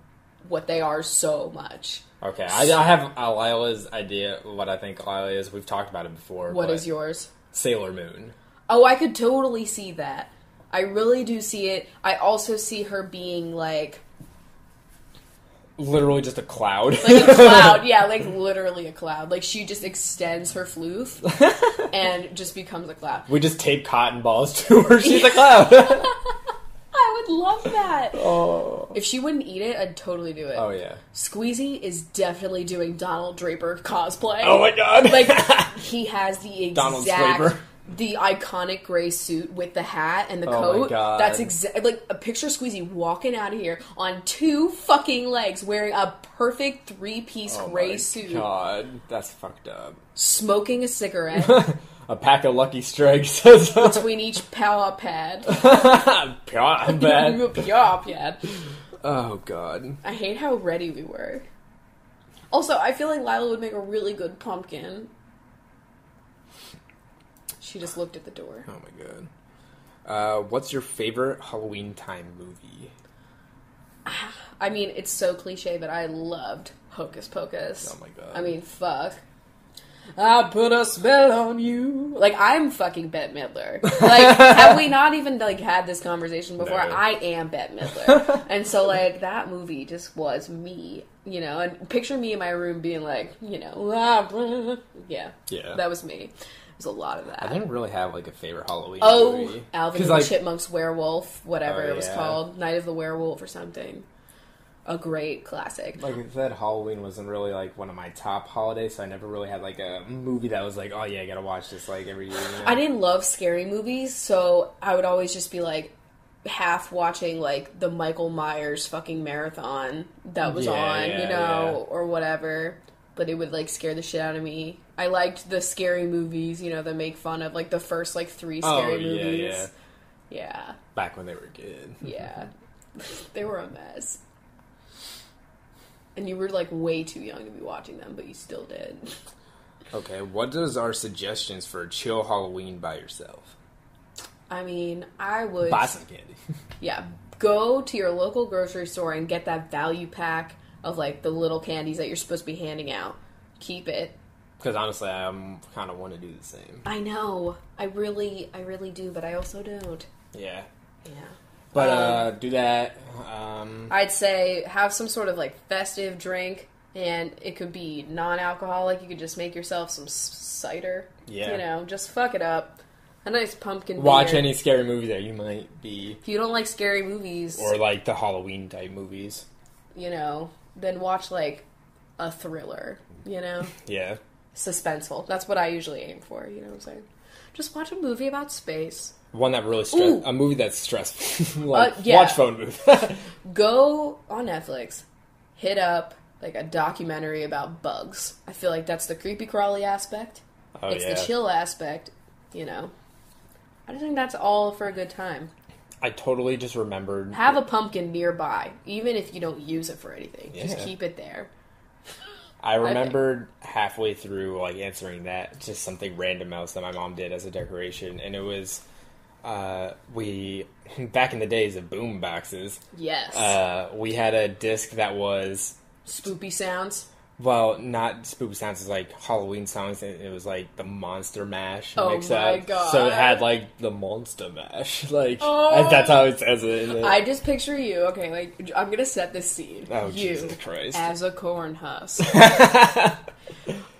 what they are so much. Okay, I have Lila's idea of what I think Lila is. We've talked about it before. What is yours? Sailor Moon. Oh, I could totally see that. I really do see it. I also see her being, like... Literally just a cloud. Like a cloud, yeah, like literally a cloud. Like, she just extends her floof and just becomes a cloud. We just tape cotton balls to her. She's a cloud. I would love that. Oh. If she wouldn't eat it, I'd totally do it. Oh, yeah. Squeezy is definitely doing Donald Draper cosplay. Oh, my God. Like, he has the exact... Donald Draper. The iconic gray suit with the hat and the Oh coat. my God. That's exactly like a picture of Squeezy walking out of here on 2 fucking legs, wearing a perfect 3-piece gray suit. Oh my God, that's fucked up. Smoking a cigarette A pack of Lucky Strikes between each paw pad. Paw pad. Paw pad. Oh God. I hate how ready we were. Also, I feel like Lila would make a really good pumpkin. She just looked at the door. Oh my God. What's your favorite Halloween time movie? I mean, it's so cliche, but I loved Hocus Pocus. Oh my God. I mean, fuck. I put a spell on you. Like, I'm fucking Bette Midler. Like, have we not even, like, had this conversation before? No. I am Bette Midler. And so, like, that movie just was me, you know? And picture me in my room being like, you know, yeah. Yeah. That was me. There's a lot of that. I didn't really have like a favorite Halloween movie. Alvin and the Chipmunks Werewolf, whatever it was yeah. called. Night of the Werewolf or something. A great classic. Like I said, Halloween wasn't really like one of my top holidays, so I never really had like a movie that was like, oh yeah, I gotta watch this like every year. You know? I didn't love scary movies, so I would always just be like half watching like the Michael Myers fucking marathon that was on, you know, or whatever. But it would like scare the shit out of me. I liked the scary movies, you know, that make fun of like the first like 3 scary movies. Yeah. Back when they were good. Yeah. They were a mess. And you were like way too young to be watching them, but you still did. Okay, what is our suggestions for a chill Halloween by yourself? I mean, I would... Buy some candy. Yeah. Go to your local grocery store and get that value pack of like the little candies that you're supposed to be handing out. Keep it. Because honestly, I kind of want to do the same. I know. I really do, but I also don't. Yeah. Yeah. But, do that. I'd say have some sort of like festive drink, and it could be non-alcoholic. You could just make yourself some cider. Yeah. You know, just fuck it up. A nice pumpkin Watch beer. any scary movie that you might be... If you don't like scary movies... Or like the Halloween type movies. You know, then watch like a thriller, you know? Yeah. Suspenseful. That's what I usually aim for, you know what I'm saying? Just watch a movie about space. One that really a movie that's stressful. Like, yeah. Watch Phone Booth. Go on Netflix, hit up like a documentary about bugs. I feel like that's the creepy crawly aspect. Oh, it's yeah. the chill aspect, you know. I just think that's all for a good time. I totally just remembered... Have a pumpkin nearby, even if you don't use it for anything. Yeah. Just keep it there. I remembered halfway through, like, answering that, just something random else that my mom did as a decoration, and it was, back in the days of boom boxes... Yes. We had a disc that was... Spoopy sounds? Well, not spooky sounds. It's like Halloween songs. It was like the Monster Mash mix my up. God. So it had like the Monster Mash. Like that's how it says it. I just picture you. Okay, like I'm gonna set this scene. Oh, you Jesus Christ! as a corn husk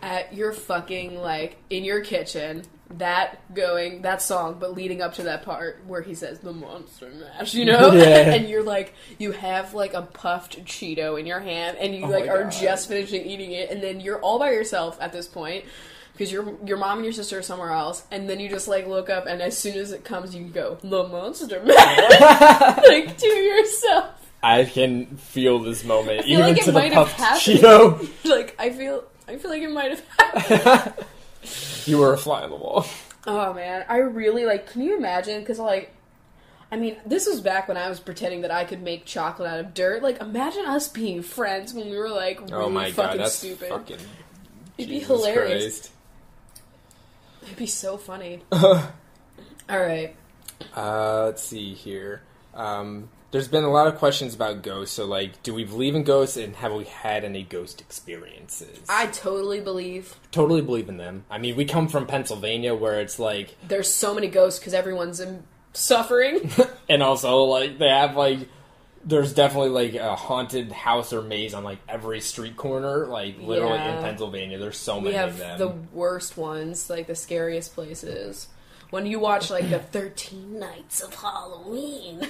at your fucking like in your kitchen. That song, but leading up to that part where he says the Monster Mash, you know? Yeah. And you're like, you have like a puffed Cheeto in your hand, and you like are just finishing eating it, and then you're all by yourself at this point, because your mom and your sister are somewhere else, and then you just like look up, and as soon as it comes, you go, the Monster Mash, like to yourself. I can feel this moment, even even like to the puffed Cheeto. Like, I feel like it might have happened. You were a fly on the wall. Oh, man. I really, like, can you imagine? Because, like, I mean, this was back when I was pretending that I could make chocolate out of dirt. Like, imagine us being friends when we were, like, really oh my fucking God, that's stupid. Fucking It'd Jesus be hilarious. Christ. It'd be so funny. All right. Let's see here. There's been a lot of questions about ghosts. So, like, do we believe in ghosts, and have we had any ghost experiences? I totally believe believe in them. I mean, we come from Pennsylvania, where it's like there's so many ghosts because everyone's suffering, and also like they have like there's definitely like a haunted house or maze on like every street corner, like literally in Pennsylvania. There's so many of them. The worst ones, like the scariest places. When you watch like the 13 Nights of Halloween.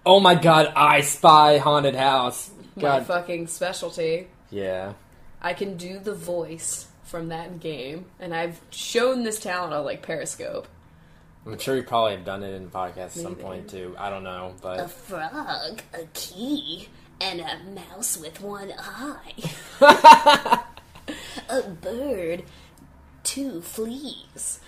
Oh my God, I Spy Haunted House. God. My fucking specialty. Yeah. I can do the voice from that game, and I've shown this talent on like Periscope. I'm sure you probably have done it in the podcast at some point too. I don't know, but a frog, a key, and a mouse with one eye. A bird, 2 fleas.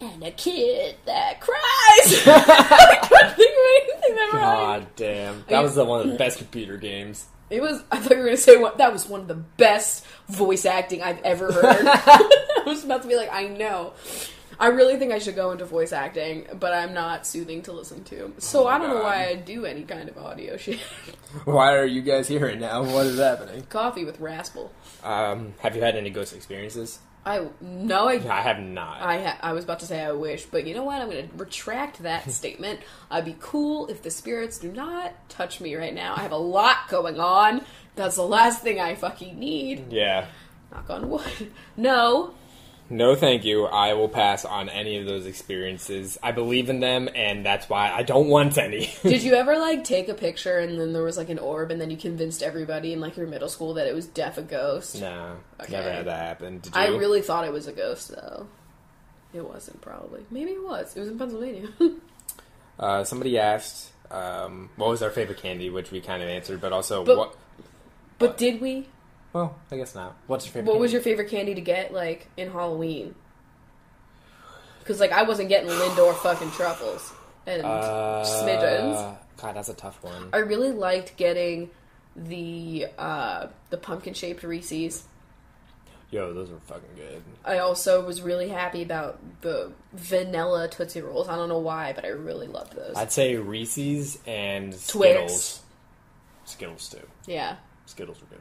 And a kid that cries. I couldn't think of anything that God damn. That was one of the best computer games. It was, I thought you were going to say, that was one of the best voice acting I've ever heard. I was about to be like, I know. I really think I should go into voice acting, but I'm not soothing to listen to. So I don't know why I do any kind of audio shit. Why are you guys here right now? What is happening? Coffee with Rascal. Have you had any ghost experiences? I have not. I was about to say I wish, but you know what? I'm going to retract that statement. I'd be cool if the spirits do not touch me right now. I have a lot going on. That's the last thing I fucking need. Yeah. Knock on wood. No. No, thank you. I will pass on any of those experiences. I believe in them, and that's why I don't want any. Did you ever, like, take a picture and then there was, like, an orb and then you convinced everybody in, like, your middle school that it was a ghost? No. Okay. Never had that happen. Did you? I really thought it was a ghost, though. It wasn't, probably. Maybe it was. It was in Pennsylvania. Somebody asked, what was our favorite candy, which we kind of answered, but also But did we? Well, I guess not. What's your favorite What candy? was your favorite candy to get, like, in Halloween? Because, like, I wasn't getting Lindor fucking truffles and smidgens. God, that's a tough one. I really liked getting the pumpkin-shaped Reese's. Yo, those were fucking good. I also was really happy about the vanilla Tootsie Rolls. I don't know why, but I really loved those. I'd say Reese's and Twix. Skittles. Skittles, too. Yeah. Skittles were good.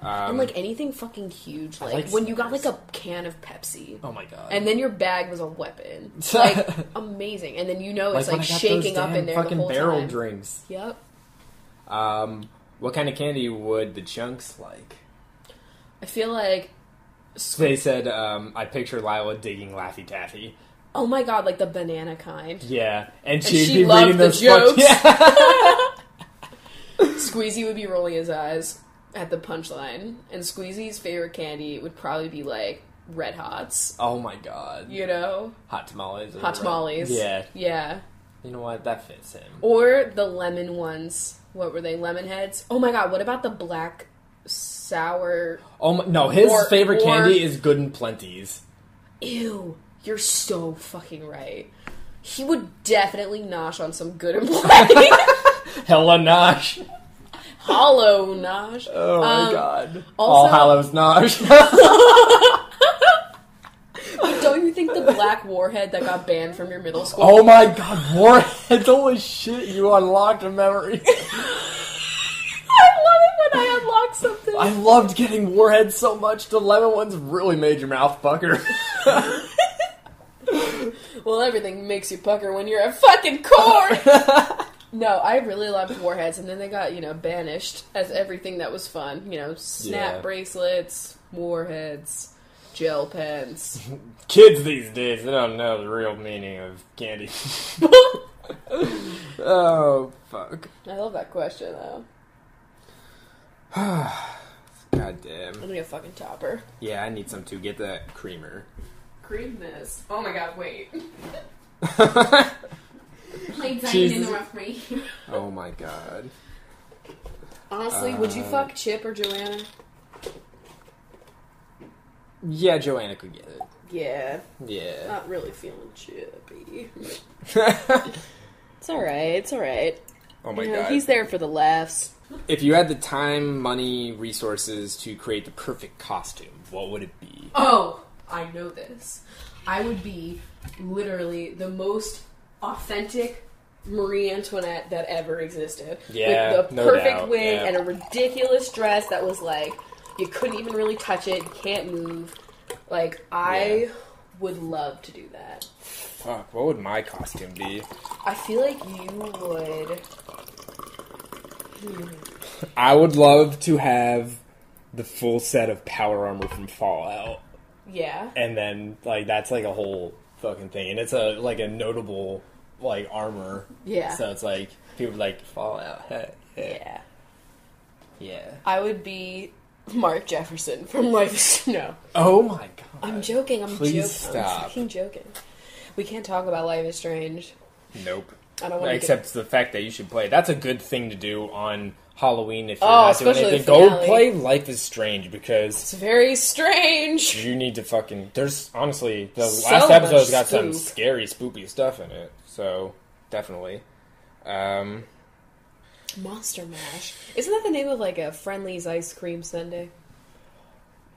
And, like, anything fucking huge. Like when you got, like, a can of Pepsi. Oh, my God. And then your bag was a weapon. Like, amazing. And then you know it's, like shaking up in there the whole barrel time. drinks. Yep. What kind of candy would the Chunks like? I feel like... They said, I picture Lila digging Laffy Taffy. Oh, my God, like the banana kind. Yeah. And she be loved reading the those jokes. Yeah. Squeezy would be rolling his eyes at the punchline, and Squeezy's favorite candy would probably be like Red Hots. Oh my God. You know? Hot tamales. Hot tamales. Yeah. Yeah. You know what? That fits him. Or the lemon ones. What were they? Lemon heads? Oh my God, what about the black sour... Oh my, no, his favorite candy is Good and Plenty's. Ew. You're so fucking right. He would definitely nosh on some Good and Plenty. Hella nosh. Hollow nosh. Oh my God. Also, All Hallows nosh. But don't you think the black warhead that got banned from your middle school? Oh my God, warheads! Holy shit, you unlocked a memory. I love it when I unlock something. I loved getting warheads so much. The lemon ones really made your mouth pucker. Well, everything makes you pucker when you're a fucking corn. No, I really loved warheads, and then they got, banished as everything that was fun. Snap bracelets, warheads, gel pens. Kids these days, they don't know the real meaning of candy. Oh, fuck. I love that question, though. God damn. I need a fucking topper. Yeah, I need some to get that creamer. Cream this. Oh my god, wait. Like dying Jesus. in the rough right. Oh my god. Honestly, would you fuck Chip or Joanna? Yeah, Joanna could get it. Yeah. Yeah. Not really feeling chippy. It's alright. Oh my god. He's there for the laughs. If you had the time, money, resources to create the perfect costume, what would it be? Oh, I know this. I would be literally the most authentic Marie Antoinette that ever existed. Yeah, with the no perfect doubt, wig yeah. and a ridiculous dress that was like, you couldn't even really touch it, you can't move. Like, I would love to do that. Fuck, what would my costume be? I feel like you would... I would love to have the full set of power armor from Fallout. Yeah. And then, that's a whole fucking thing. And it's a notable, armor. Yeah. So it's people Fallout. Hey. Yeah. Yeah. I would be Mark Jefferson from Life is Snow. Oh my god. I'm joking. Please stop. I'm fucking joking. We can't talk about Life is Strange. Nope. I don't want to. Except the fact that you should play. That's a good thing to do on Halloween if you're Oh, not doing especially anything. the Go finale. play Life is Strange because It's very strange. you need to fucking... There's, honestly, the So last much episode's got some spook. scary, spoopy stuff in it. So, definitely. Monster Mash. Isn't that the name of a Friendly's ice cream sundae?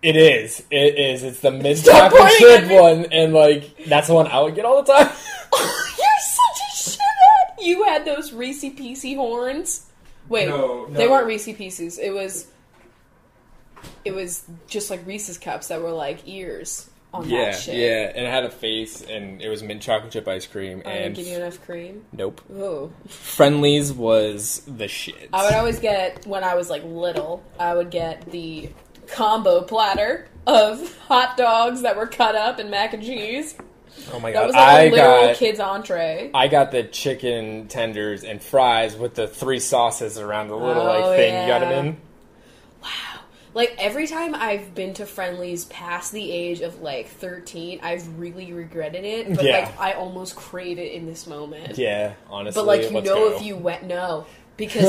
It is. It is. It's the mint Stop chocolate pointing at chip me. one, and that's the one I would get all the time. You're such a shithead! You had those Reese Piece horns. Wait, No. they weren't Reese Pieces. It was just like Reese's cups that were like ears on Yeah, that shit. yeah, and it had a face, and it was mint chocolate chip ice cream, I didn't and give you enough cream. nope. Oh. Friendlies was the shit. I would always get, when I was little, I would get the combo platter of hot dogs that were cut up and mac and cheese. Oh my That god! was a literal kid's entree. I got the chicken tenders and fries with the 3 sauces around the little Oh, thing yeah. you got them in. Wow. Every time I've been to Friendly's past the age of 13, I've really regretted it. But Yeah. I almost crave it in this moment. Yeah, honestly. But let's go. if you went because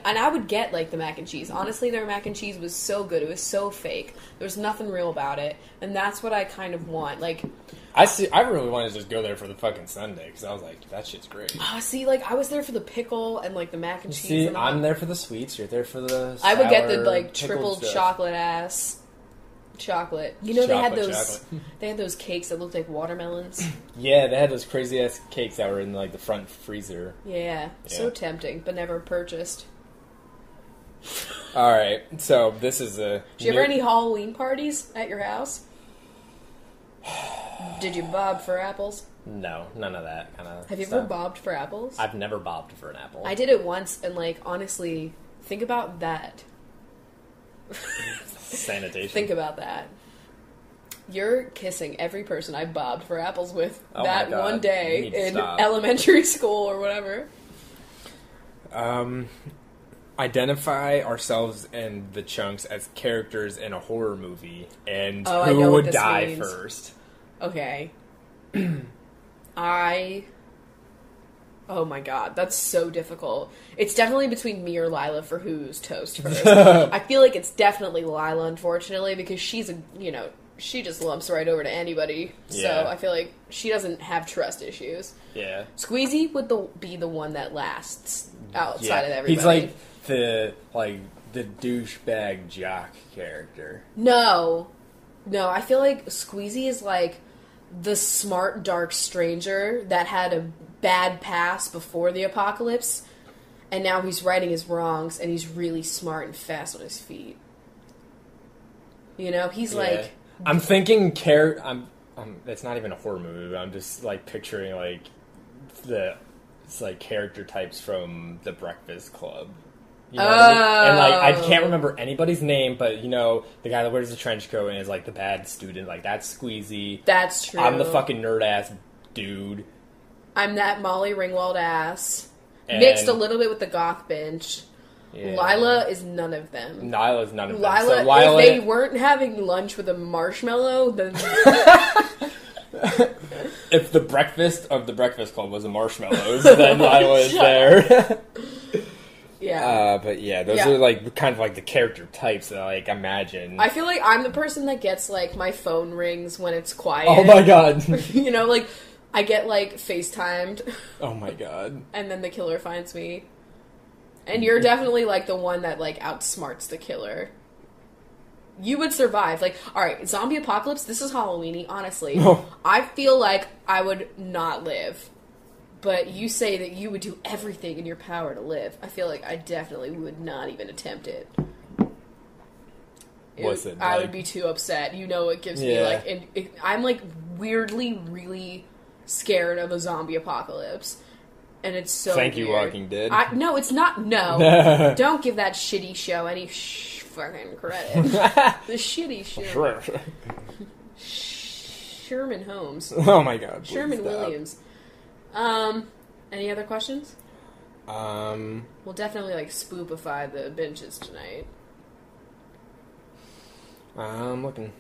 and I would get the mac and cheese. Honestly, their mac and cheese was so good. It was so fake. There was nothing real about it, and that's what I kind of want. I really wanted to just go there for the fucking Sunday because I was like, that shit's great. I was there for the pickle and the mac and cheese. See, And I'm there for the sweets. You're there for the. I would get the sour, triple pickled stuff. chocolate ass chocolate. They had Chocolate those. chocolate. They had those cakes that looked like watermelons. Yeah, they had those crazy ass cakes that were in the front freezer. Yeah, so tempting, but never purchased. All right, so this is a. Did you ever any Halloween parties at your house? Did you bob for apples? No, none of that kind of. Have you ever bobbed for apples? I've never bobbed for an apple. I did it once, and honestly, think about that. Sanitation. Think about that. You're kissing every person I bobbed for apples with Oh that my God. one day You need to in stop. elementary school or whatever. Identify ourselves and the chunks as characters in a horror movie, and Oh, I know who what would this die means. first. Okay. Oh my god, that's so difficult. It's definitely between me or Lila for who's toast first. I feel like it's definitely Lila, unfortunately, because she's she just lumps right over to anybody. So Yeah. I feel like she doesn't have trust issues. Yeah. Squeezy would be the one that lasts outside of everybody. He's like the douchebag jock character. No, I feel like Squeezy is the smart dark stranger that had a bad past before the apocalypse, and now he's righting his wrongs, and he's really smart and fast on his feet. You know, he's Yeah. like... I'm thinking it's not even a horror movie, but I'm just like picturing like it's like character types from The Breakfast Club. You know what I mean? And like I can't remember anybody's name, but you know, the guy that wears the trench coat and is like the bad student, like that's Squeezy. That's true. I'm the fucking nerd ass dude. I'm that Molly Ringwald ass. And Mixed a little bit with the goth bench. yeah. Lila is none of them. Lila's none of them. Lila, So Lila, if they weren't having lunch with a marshmallow, then... if the breakfast of the Breakfast Club was a marshmallows, then Lila is there. yeah. But yeah, those are like kind of like the character types that I like imagine. I feel like I'm the person that gets like my phone rings when it's quiet. Oh my god. You know, like I get like FaceTimed. Oh my god. And then the killer finds me. And you're definitely like the one that like outsmarts the killer. You would survive. Like, alright, zombie apocalypse, this is Halloweeny, honestly. No. I feel like I would not live. But you say that you would do everything in your power to live. I feel like I definitely would not even attempt it. I would be too upset. You know, it gives me like... I'm like weirdly, really scared of a zombie apocalypse. And it's so Thank weird. you, Walking Dead. No, it's not. No. Don't give that shitty show any fucking credit. The shitty show. Sherman Holmes. Oh my god. Sherman Williams. Any other questions? We'll definitely like spoopify the benches tonight. I'm looking.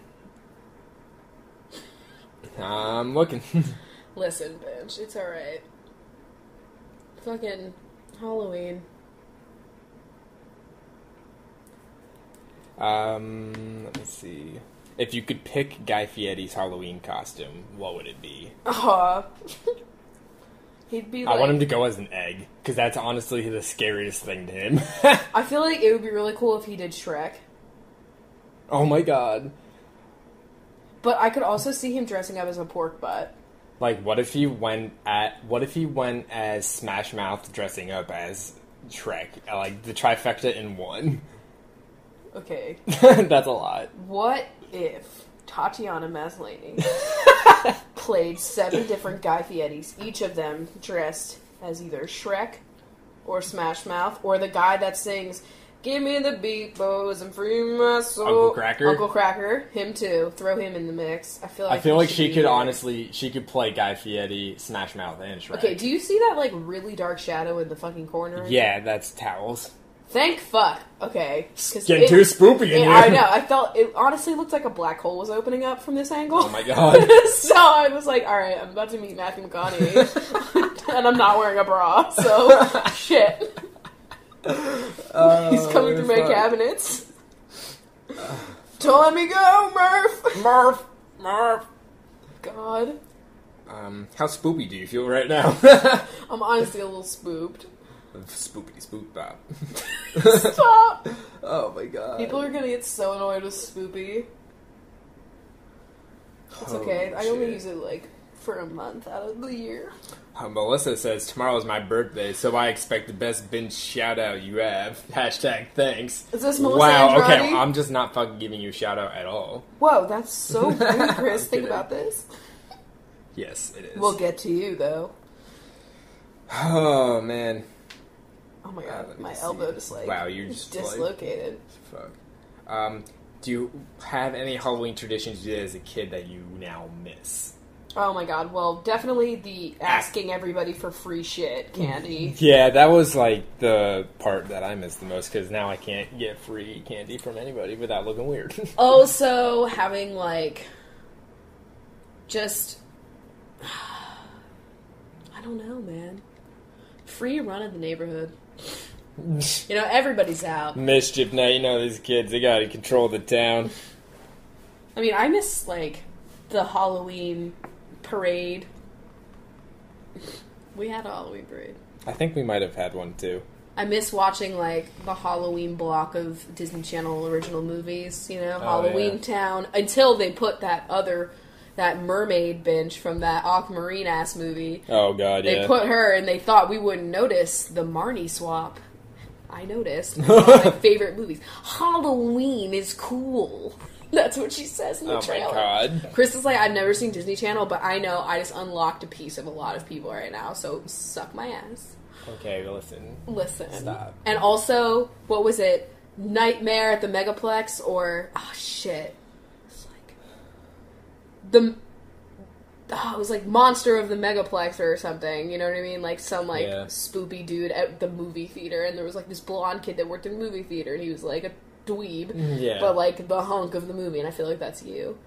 I'm looking. Listen, bench, it's alright. Fucking Halloween. Let me see. If you could pick Guy Fieri's Halloween costume, what would it be? He'd be like... I want him to go as an egg, because that's honestly the scariest thing to him. I feel like it would be really cool if he did Shrek. Oh my god. But I could also see him dressing up as a pork butt. Like, what if he went as Smash Mouth dressing up as Shrek? Like, the trifecta in one. Okay. That's a lot. What if Tatiana Maslany played 7 different Guy Fieri's, each of them dressed as either Shrek or Smash Mouth, or the guy that sings, "Give me the beat, boys, and free my soul." Uncle Cracker? Uncle Cracker. Him too. Throw him in the mix. I feel like she could honestly, she could play Guy Fieri, Smash Mouth, and Shrek. Okay, do you see that, like, really dark shadow in the fucking corner? Yeah, that's towels. Thank fuck. Okay. Getting too spoopy in here. I know. I felt it honestly looked like a black hole was opening up from this angle. Oh my god. So I was like, alright, I'm about to meet Matthew McConaughey. And I'm not wearing a bra, so shit. He's coming through my cabinets. Don't let me go, Murph! Murph! God. How spoopy do you feel right now? I'm honestly a little spooked. Spoopy, spoop bop. Stop! Oh my god. People are gonna get so annoyed with Spoopy. It's okay. I only use it, like, for a month out of the year. Melissa says, tomorrow's my birthday, so I expect the best binge shout-out you have. Hashtag thanks. Is this Melissa Wow, Andrade? okay, I'm just not fucking giving you a shout-out at all. Whoa, that's so rude, Chris. Think kidding. about this. Yes, it is. We'll get to you, though. Oh, man. Oh my god, let me my see. elbow just, like, Wow, you're just, dislocated. Fuck. Do you have any Halloween traditions you did as a kid that you now miss? Oh my god, well, definitely the asking everybody for free shit candy. Yeah, that was, like, the part that I missed the most, because now I can't get free candy from anybody without looking weird. Also, having, like, just... I don't know, man. Free run in the neighborhood. You know, everybody's out. Mischief night, you know, these kids, they gotta control the town. I mean, I miss, like, the Halloween parade. We had a Halloween parade. I think we might have had one, too. I miss watching, like, the Halloween block of Disney Channel original movies, you know, Oh, Halloween yeah. Town, until they put that mermaid bench from that Aquamarine-ass movie. Oh, God, They yeah. put her, and they thought we wouldn't notice the Marnie swap. I noticed. It's one of my favorite movies. Halloween is cool. That's what she says in the Oh trailer. my god. Chris is like, I've never seen Disney Channel, but I know I just unlocked a piece of a lot of people right now, so suck my ass. Okay, listen. Listen. Stop. And also, what was it? Nightmare at the Megaplex, or... Oh, shit. It's like... it was like Monster of the Megaplex or something, you know what I mean? Like some spoopy dude at the movie theater, and there was like this blonde kid that worked in the movie theater, and he was like a dweeb, but like the hunk of the movie, and I feel like that's you.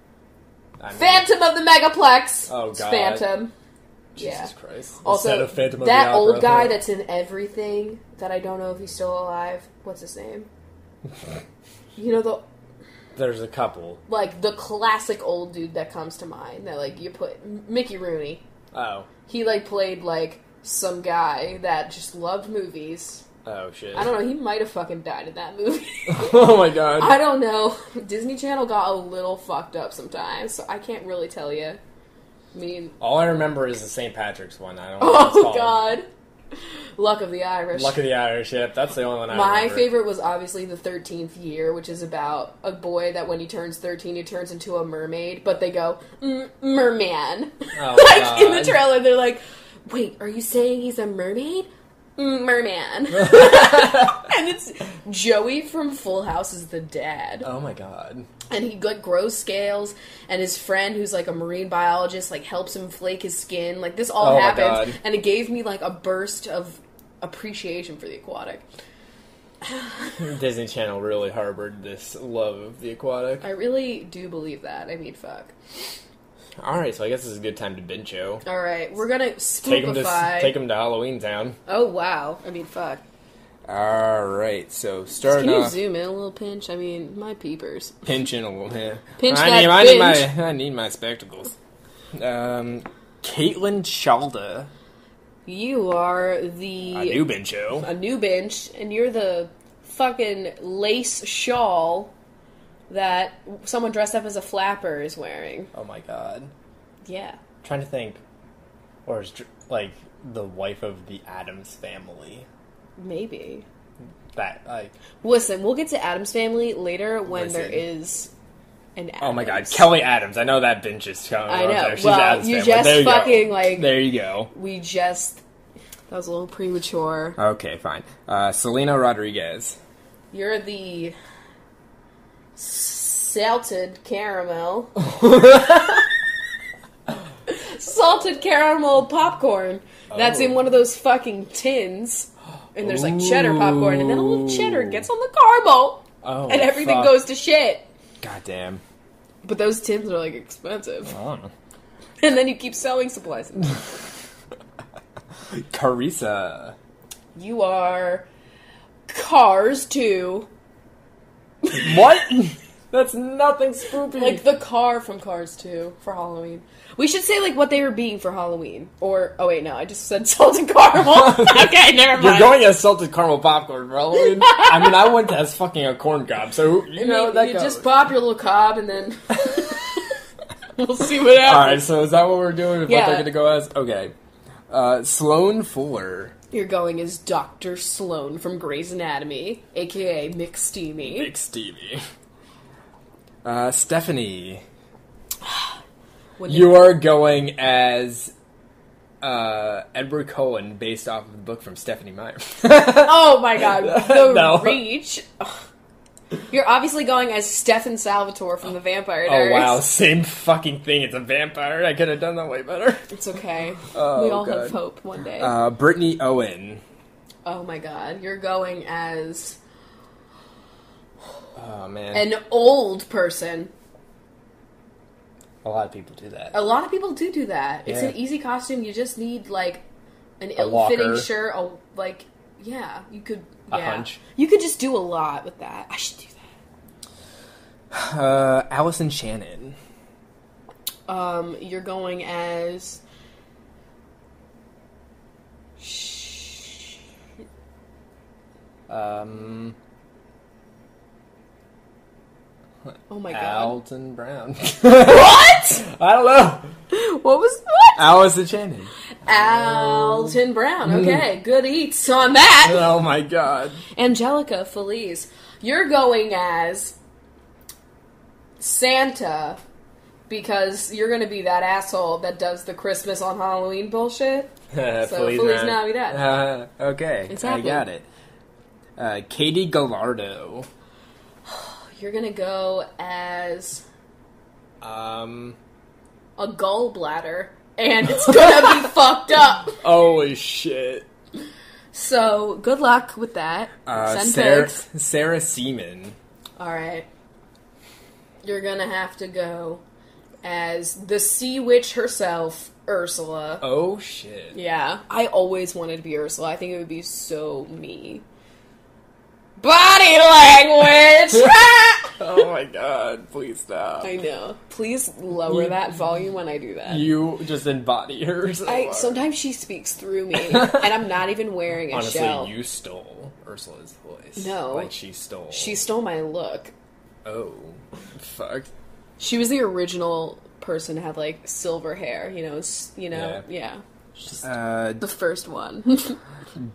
Phantom of the Megaplex! Oh, God. It's Phantom. Jesus Christ. Also, Of Phantom of that the old Opera. guy that's in everything, that I don't know if he's still alive, what's his name? You know, There's a couple. like, the classic old dude that comes to mind, that, like, you put... Mickey Rooney. Oh. He, like, played, like, some guy that just loved movies. Oh, shit. I don't know, he might have fucking died in that movie. Oh, my God. I don't know. Disney Channel got a little fucked up sometimes, so I can't really tell you. I mean... All I remember is the St. Patrick's one. I don't know what it's Oh, called. God. Luck of the Irish. Luck of the Irish, yep. That's the only one I My remember. favorite was obviously the 13th Year, which is about a boy that when he turns 13, he turns into a mermaid, but they go, merman. Oh, like, God. in the trailer, they're like, wait, are you saying he's a mermaid? Merman. And it's Joey from Full House is the dad. Oh, my God. And he, like, grows scales, and his friend, who's, like, a marine biologist, like, helps him flake his skin. Like, this all Oh, my happens, God. and it gave me, like, a burst of appreciation for the aquatic. Disney Channel really harbored this love of the aquatic. I really do believe that. I mean, fuck. Alright, so I guess this is a good time to binge show. Alright, we're gonna Take them spoopify. to Halloween Town. Oh, wow. I mean, fuck. Alright, so Can starting you off... zoom in a little pinch? I mean, my peepers. Pinching a little bit. Pinch I that need my spectacles. Caitlin Shalda. You are A new binge show. a new bench, and you're the fucking lace shawl that someone dressed up as a flapper is wearing. Oh my god. Yeah. Trying to think. Or is like the wife of the Addams family. Maybe. That, like... Listen, we'll get to Addams Family later when Listen. there is an Addams. Oh my god, Kelly Addams. I know that binge is coming. I know. There. She's Well, Addams you family. just There you fucking, go. like... There you go. We just... That was a little premature. Okay, fine. Selena Rodriguez. You're the... Salted caramel. Salted caramel popcorn. That's in one of those fucking tins. And there's like cheddar popcorn, and then a little cheddar gets on the caramel. Oh, And everything fuck. goes to shit. God damn. But those tins are like expensive. I don't know. And then you keep selling supplies. Carissa. You are Cars 2. What? That's nothing spoopy. Like the car from Cars 2 for Halloween. We should say like what they were being for Halloween. Or, oh wait, no, I just said salted caramel. Okay, never mind. You're going as salted caramel popcorn, bro. I mean, I went as fucking a corn cob, so you know that you goes. just pop your little cob and then we'll see what happens. Alright, so is that what we're doing? What Yeah. they're gonna go as? Okay. Sloane Fuller. You're going as Dr. Sloan from Grey's Anatomy, aka Mick Steamy. Big Stevie. Stephanie. You are going as Edward Cullen, based off of the book from Stephanie Meyer. Oh my god, the No. reach. You're obviously going as Stefan Salvatore from The Vampire Oh Diaries. wow, same fucking thing. It's a vampire. I could have done that way better. It's okay. Oh, we all God. have hope one day. Brittany Owen. Oh my god, you're going as Oh man, an old person. a lot of people do that. A lot of people do that. It's Yeah. an easy costume. You just need like an A ill-fitting walker. shirt. Yeah, you could. A Yeah, hunch. you could just do a lot with that. I should do Allison Shannon. that. You're going as. Oh my god. Alton Brown. What? I don't know. What was what? Allison Shannon. Alton Brown. Okay, good eats on that. Oh my god. Angelica Felice. You're going as Santa, because you're gonna be that asshole that does the Christmas on Halloween bullshit. So Feliz Navidad. Okay, It's I got happening. it. Katie Gallardo. You're gonna go as A a gallbladder, and it's gonna be fucked up. holy shit. So good luck with that. Send pics. Sarah Seaman. Alright. You're gonna have to go as the sea witch herself, Ursula. Oh shit. Yeah, I always wanted to be Ursula. I think it would be so me. Body language! Oh my god, please stop. I know. Please lower that volume when I do that. You just embody her so hard. Sometimes she speaks through me, and I'm not even wearing a Honestly, shell. you stole Ursula's voice. No. Like, she stole. She stole my look. Oh, fuck. She was the original person to have, like, silver hair, yeah. The first one.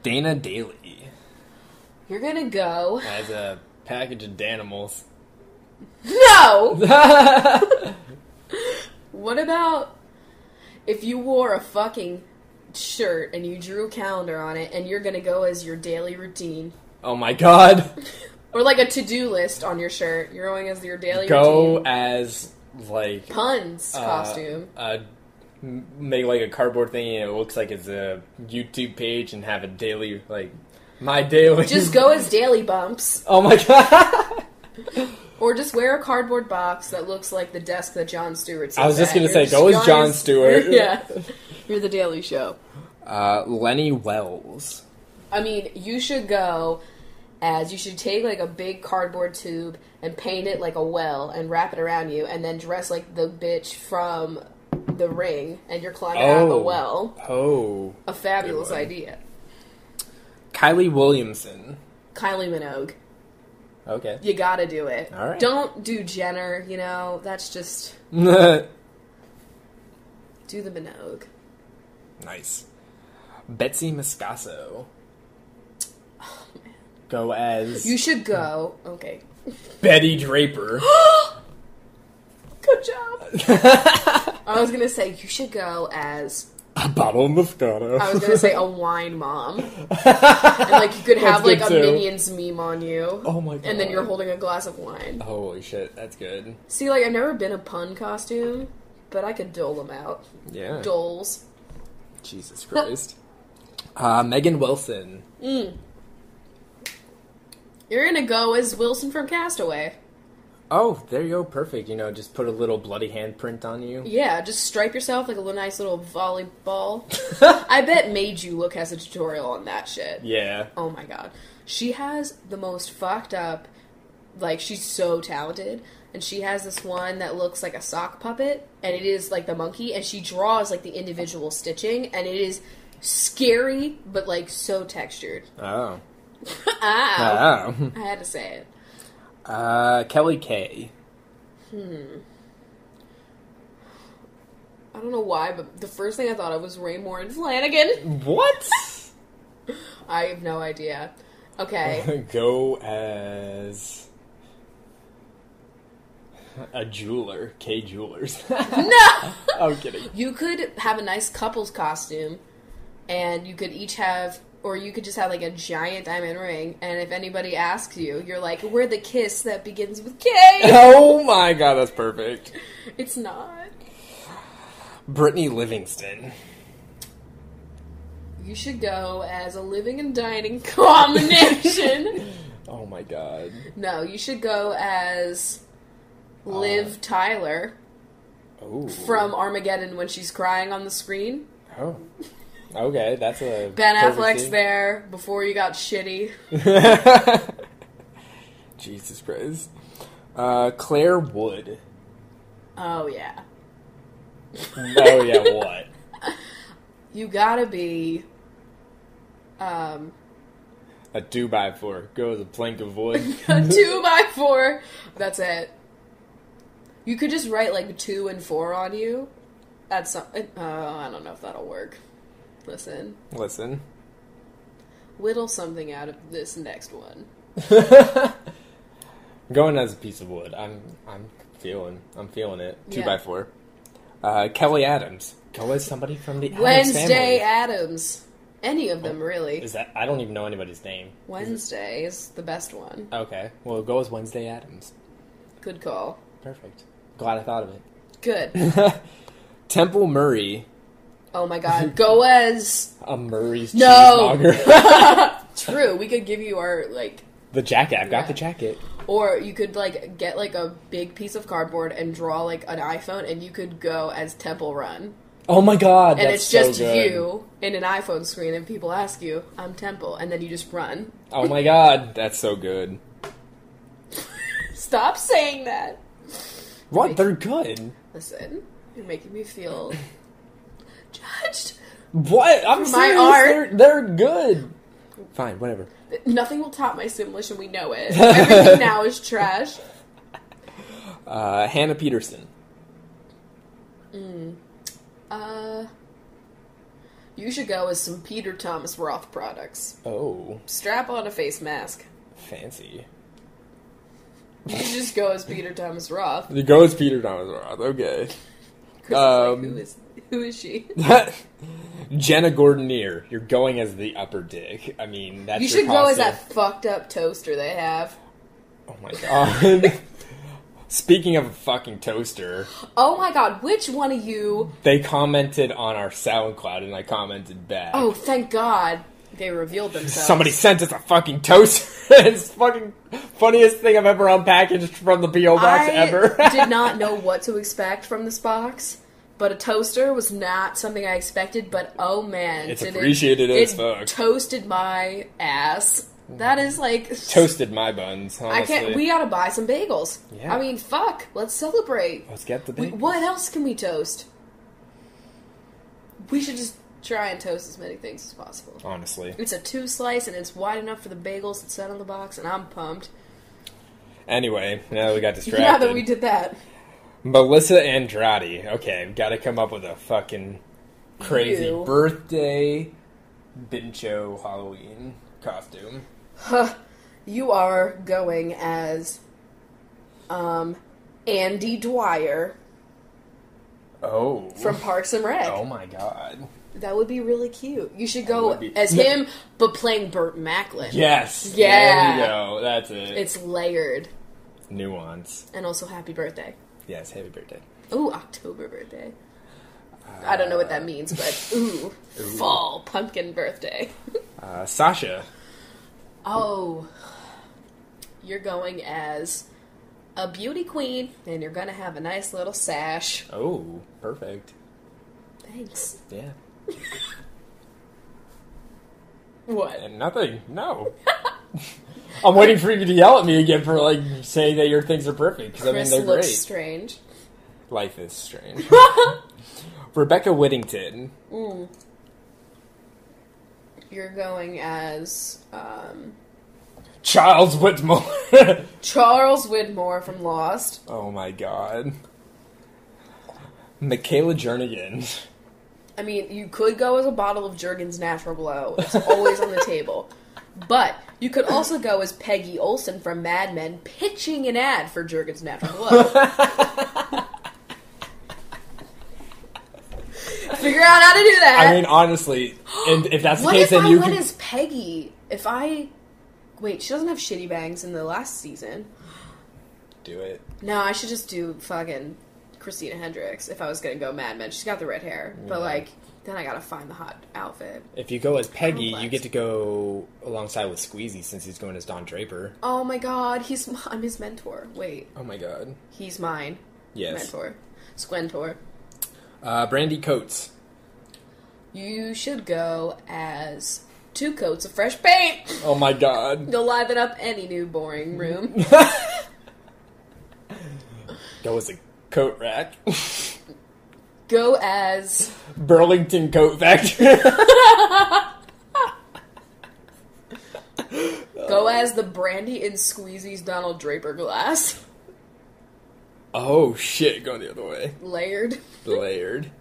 Dana Daly. You're gonna go... As a package of Danimals. No! What about if you wore a fucking shirt and you drew a calendar on it and you're gonna go as your daily routine? Oh my god. Or like a to-do list on your shirt. You're going as your daily Go routine. as, like... Puns costume. Make, like, a cardboard thing and it looks like it's a YouTube page and have a daily, like... My daily... Just go as Daily Bumps. Oh my god. Or just wear a cardboard box that looks like the desk that Jon Stewart sits I was just at. gonna say, You're go as going Jon Stewart. Yeah. You're the Daily Show. Lenny Wells. I mean, you should go as... You should take, like, a big cardboard tube and paint it like a well and wrap it around you and then dress like the bitch from The Ring and you're climbing out of the well. Oh. A fabulous idea. Kylie Williamson. Kylie Minogue. Okay. You gotta do it. All right. Don't do Jenner, that's just... Nice. Do the Minogue. Betsy Moscasso. Oh, man. Go as... You should go... Okay. Betty Draper. Good job. I was gonna say, you should go as... A bottle of Moscato. I was gonna say a wine mom. And, like, you could have, like, That's a good, too. Minions meme on you. Oh my god. And then you're holding a glass of wine. Holy shit, that's good. See, like, I've never been a pun costume, but I could dole them out. Yeah. Doles. Jesus Christ. Megan Wilson. You're gonna go as Wilson from Castaway. Oh, there you go. Perfect. Just put a little bloody handprint on you. Yeah, just stripe yourself like a nice little volleyball. I bet Made-You Look has a tutorial on that shit. Yeah. Oh my god. She has the most fucked up, like, she's so talented, and she has this one that looks like a sock puppet, and it is like the monkey, and she draws like the individual stitching, and it is scary, but like so textured. Oh. Ow. Oh. I had to say it. Kelly Kay. I don't know why, but the first thing I thought of was Raymore and Flanagan. What? I have no idea. Okay. Go as a jeweler. K Jewelers. No! I'm kidding. You could have a nice couple's costume, and you could each have... Or you could just have, like, a giant diamond ring, and if anybody asks you, you're like, we're the kiss that begins with K! Oh my god, that's perfect. It's not. Brittany Livingston. You should go as a living and dining combination. Oh my god. No, you should go as Liv Tyler Oh. from Armageddon when she's crying on the screen. Oh. Okay, that's a... Ben perfect Affleck's scene. there before you got shitty. Jesus Christ. Claire Wood. Oh, yeah. Oh yeah, what? You gotta be... A 2x4. Go with a plank of wood. A 2x4. That's it. You could just write like 2 and 4 on you. That's some... I don't know if that'll work. Listen. Whittle something out of this next one. Going as a piece of wood. I'm I'm feeling it. Yeah. 2x4. Kelly Adams. Go as somebody from the Addams Wednesday family. Adams. Any of them, really. Is that? I don't even know anybody's name. Wednesday is the best one. Okay. Well, go as Wednesday Adams. Good call. Perfect. Glad I thought of it. Good. Temple Murray. Oh my god. Go as... A Murray's No! cheesemonger. True. We could give you our, like... The jacket. I've got Yeah. the jacket. Or you could, like, get, like, a big piece of cardboard and draw, like, an iPhone, and you could go as Temple Run. Oh my god, And that's it's just so good. you in an iPhone screen, and people ask you, I'm Temple, and then you just run. Oh my god, that's so good. Stop saying that. What? They're good. Listen, you're making me feel judged. What? I'm For my serious. art. They're good. Fine, whatever. Nothing will top my Simlish, and we know it. Everything now is trash. Hannah Peterson. You should go with some Peter Thomas Roth products. Oh, Strap on a face mask. fancy. You should just go as Peter Thomas Roth. You go as Peter Thomas Roth. Okay. Chris is like, who is she? Jenna Gordonier. You're going as the upper dick. I mean, that's You your should go as costume. that fucked up toaster they have. Oh my god. Speaking of a fucking toaster, Oh my god, which one of you... they commented on our SoundCloud and I commented back. Oh, thank god they revealed themselves. Somebody sent us a fucking toaster. It's the fucking funniest thing I've ever unpackaged from the P.O. box ever. did not know what to expect from this box, but a toaster was not something I expected, but oh man. It's did appreciated as fuck. It toasted my ass. That is like... Toasted my buns, honestly. I can't... We gotta buy some bagels. Yeah. I mean, fuck. Let's celebrate. Let's get the big... What else can we toast? We should just try and toast as many things as possible. Honestly. It's a 2-slice, and it's wide enough for the bagels that sit on the box, and I'm pumped. Anyway, now that we got distracted. Now that we did that. Melissa Andrade. Okay, gotta come up with a fucking crazy Ew. birthday Bincho Halloween costume. You are going as, Andy Dwyer Oh. from Parks and Rec. Oh my god. That would be really cute. You should That go would be- as him, but playing Burt Macklin. Yes. Yeah. There you go. That's it. It's layered. Nuance. And also happy birthday. Yes, happy birthday. Ooh, October birthday. I don't know what that means, but ooh. Fall pumpkin birthday. Sasha. Oh. You're going as a beauty queen, and you're gonna have a nice little sash. Oh, perfect. Thanks. Yeah. What? And nothing. No. I'm waiting for you to yell at me again for, like, saying that your things are perfect, because, I mean, Chris they're looks great. strange. Life is strange. Rebecca Whittington. You're going as Charles Whitmore. Charles Widmore from Lost. Oh my god. Michaela Jernigan. I mean, you could go as a bottle of Jergens Natural Glow. It's always on the table. But you could also go as Peggy Olson from Mad Men pitching an ad for Jergens Natural Glow. Figure out how to do that. I mean, honestly, and if that's the What case, if then I you went can... as Peggy? If I... Wait, she doesn't have shitty bangs in the last season. Do it. No, I should just do fucking Christina Hendricks if I was gonna go Mad Men. She's got the red hair. But, like, then I gotta find the hot outfit. If you go as Peggy, Complex. you get to go alongside with Squeezy since he's going as Don Draper. Oh my god, I'm his mentor. Wait, Oh my god. he's mine. Yes. Mentor. Squentor. Brandy Coates. You should go as 2 coats of fresh paint. Oh my god. You'll liven up any new boring room. Go as a coat rack. Go as... Burlington Coat Factory. Go as the Brandy and Squeezy's Donald Draper glass. Oh shit, going the other way. Layered. Layered.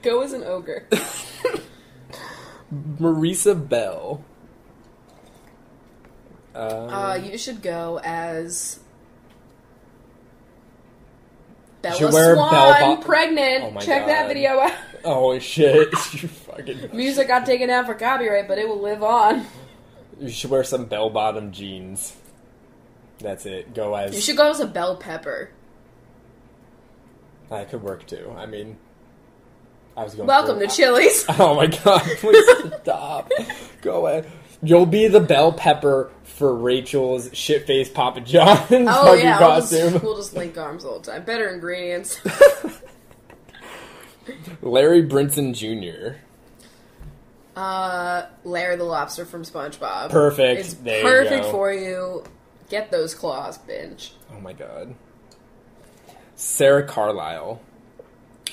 Go as an ogre. Marisa Bell. You should go as... Bella Should wear Swan, pregnant. Oh my Check that God. video out. Oh shit! You fucking. Music got taken out for copyright, but it will live on. You should wear some bell-bottom jeans. That's it. Go as. You should go as a bell pepper. That could work too. I mean, I was going. Welcome to Chili's. Oh my God! Please stop. Go ahead. You'll be the bell pepper for Rachel's shit-faced Papa John's fucking costume. We'll just link arms all the time. Better ingredients. Larry Brinson Jr. Larry the Lobster from SpongeBob. Perfect. It's There perfect you go. for you. Get those claws, binge. Oh my God. Sarah Carlisle.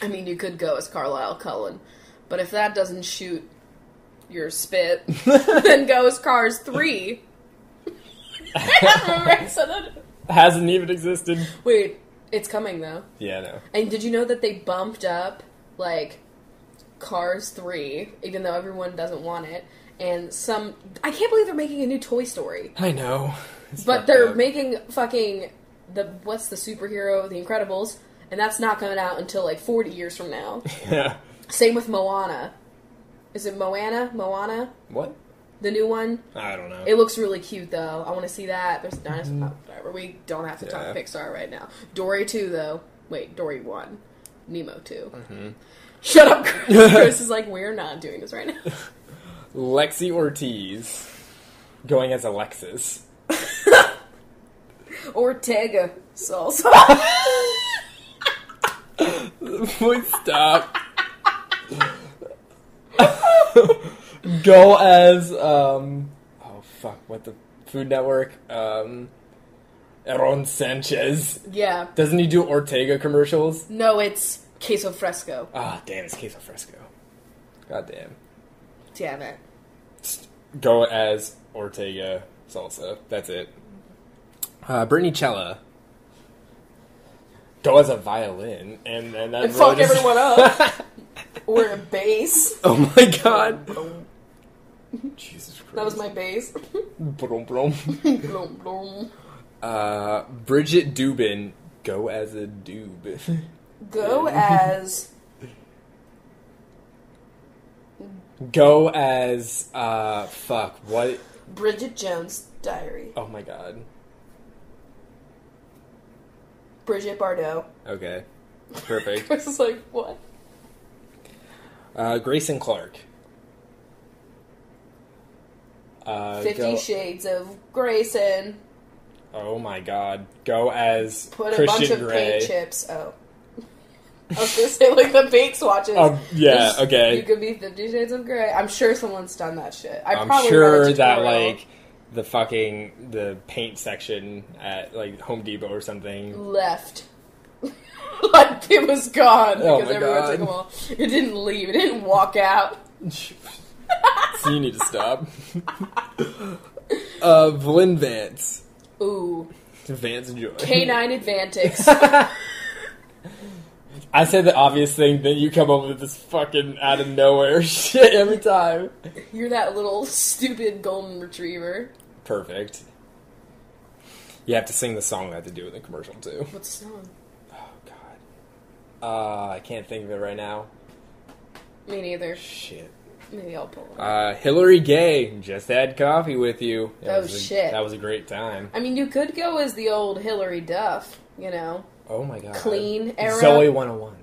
I mean, you could go as Carlisle Cullen, but if that doesn't shoot your spit, then go as Cars 3. I remember I said that. Hasn't even existed. Wait, it's coming though. Yeah, no. And did you know that they bumped up, like, Cars 3, even though everyone doesn't want it, and I can't believe they're making a new Toy Story. I know. It's But fucked they're up. making fucking, what's the superhero, The Incredibles, and that's not coming out until, like, 40 years from now. Yeah. Same with Moana. Is it Moana? Moana? What? The new one? I don't know. It looks really cute, though. I want to see that. There's a dinosaur. Whatever. We don't have to talk Yeah. Pixar right now. Dory 2, though. Wait, Dory 1. Nemo 2. Mm-hmm. Shut up, Chris. Chris is like, we're not doing this right now. Lexi Ortiz. Going as Alexis. Ortega salsa. Please stop. Go as, oh fuck, what the Food Network? Aaron Sanchez. Yeah. Doesn't he do Ortega commercials? No, it's queso fresco. Ah, damn, it's queso fresco. God damn. Damn it. Go as Ortega salsa. That's it. Brittany Cella. Go as a violin, and that And fuck everyone up. Or a bass. Oh my God. Jesus Christ. That was my bass. Brum, brum. Blum, blum. Bridget Dubin. Go as a doob. Go as... Go as, fuck, what? Bridget Jones' Diary. Oh my God. Bridget Bardot. Okay. Perfect. Chris is like, what? Grayson Clark. 50 Shades of Grayson. Oh my God. Go as Put Christian a bunch of Grey. paint chips. Oh. I was gonna say, like, the paint swatches. Oh, yeah, okay. You could be 50 Shades of Grey. I'm sure someone's done that shit. I'm probably sure read a that, tutorial. like, the paint section at, like, Home Depot or something. Left. Like, it was gone Oh because my everyone God. took them all. It didn't leave. It didn't walk out. So you need to stop. Vlyn Vance. Ooh. Vance Joy. Canine Advantix. I said the obvious thing, then you come up with this fucking out of nowhere shit every time. You're that little stupid golden retriever. Perfect. You have to sing the song I have to do in the commercial, too. What's the song? Oh, God. I can't think of it right now. Me neither. Shit. Maybe I'll pull it. Hillary Gay. Just had coffee with you. Oh, shit. That was a great time. I mean, you could go as the old Hillary Duff, you know. Oh, my God. Clean era. Zoe 101.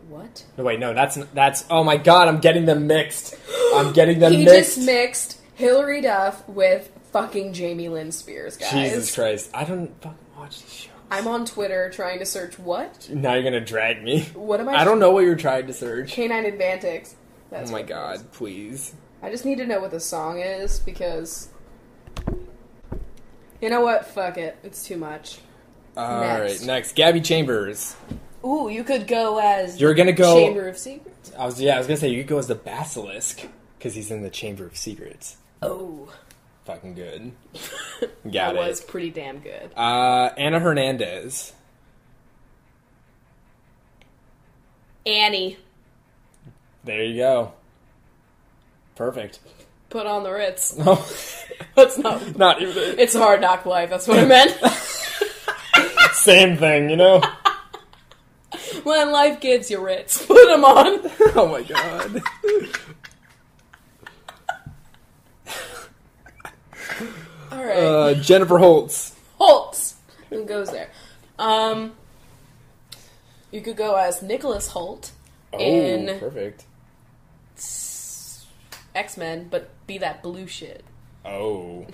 What? No, wait, no, that's, oh my God, I'm getting them mixed. I'm getting them He mixed. just mixed Hillary Duff with fucking Jamie Lynn Spears, guys. Jesus Christ. I don't fucking watch these shows. I'm on Twitter trying to search what? Now you're gonna drag me. What am I? I don't know what you're trying to search. Canine Advantix. That's Oh my what it is. God, please. I just need to know what the song is because... You know what? Fuck it. It's too much. Alright, next. Gabby Chambers. Ooh, you could go as... You're gonna go... Chamber of Secrets. I was gonna say, you could go as the Basilisk. Because he's in the Chamber of Secrets. Oh. Fucking good. Got That it. was pretty damn good. Anna Hernandez. Annie. There you go. Perfect. Put on the Ritz. No. That's not... Not even it. It's a Hard Knock Life. That's what I meant. Same thing, you know? When life gives you Ritz, put them on. Oh my god. All right. Jennifer Holtz. Holtz. Who goes there? You could go as Nicholas Holt in perfect. X-Men, but be that blue shit. Oh.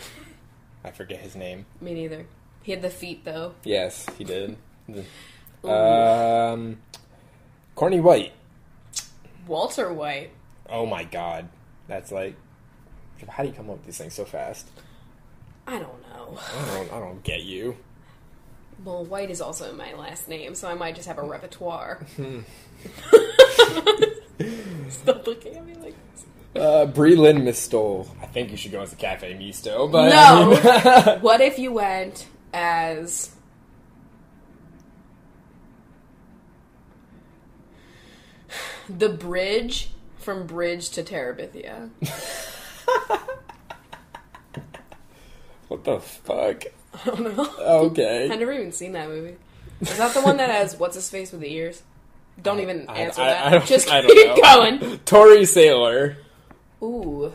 I forget his name. Me neither. He had the feet, though. Yes, he did. Courtney White. Walter White. Oh my god. That's like... How do you come up with these things so fast? I don't know. I don't get you. Well, White is also my last name, so I might just have a repertoire. Stop looking at me like this. Brie Lynn Mistol. I think you should go as a Cafe Misto, but... No! I mean... What if you went as... the bridge from Bridge to Terabithia? What the fuck? I don't know. Okay. I've never even seen that movie. Is that the one that has what's-his-face with the ears? Don't even answer that. Just keep going. Tori Saylor. Ooh.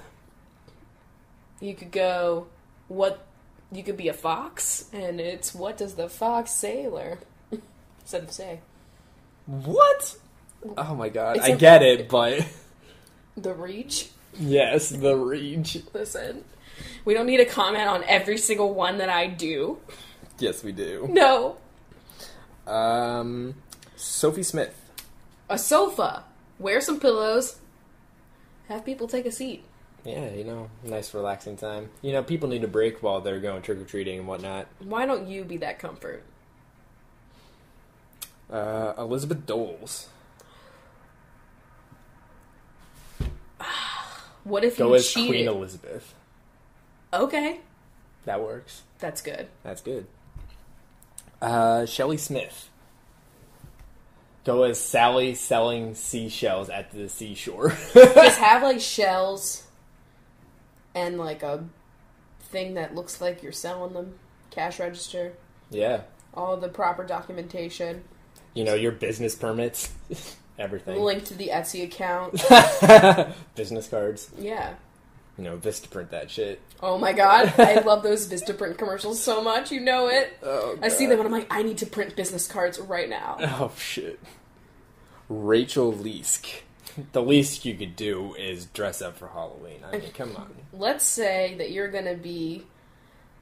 You could go, you could be a fox, and it's what does the fox sailor instead of say. What? Oh my god. It's I get it, but... The Reach? Yes, The Reach. Listen, we don't need to comment on every single one that I do. Yes, we do. No. Sophie Smith. A sofa. Wear some pillows. Have people take a seat. Yeah, nice relaxing time. People need a break while they're going trick-or-treating and whatnot. Why don't you be that comfort? Elizabeth Doles. What if Go you as cheated? Queen Elizabeth. Okay. That works. That's good. That's good. Shelley Smith. Go as Sally selling seashells at the seashore. Just have, shells and, a thing that looks like you're selling them. Cash register. Yeah. All the proper documentation. Your business permits. Everything. Link to the Etsy account. Business cards. Yeah. Vistaprint that shit. Oh my god. I love those Vistaprint commercials so much. You know it. Oh, I see them and I'm like, I need to print business cards right now. Oh, shit. Rachel Leask. The least you could do is dress up for Halloween. I mean, come on. Let's say that you're going to be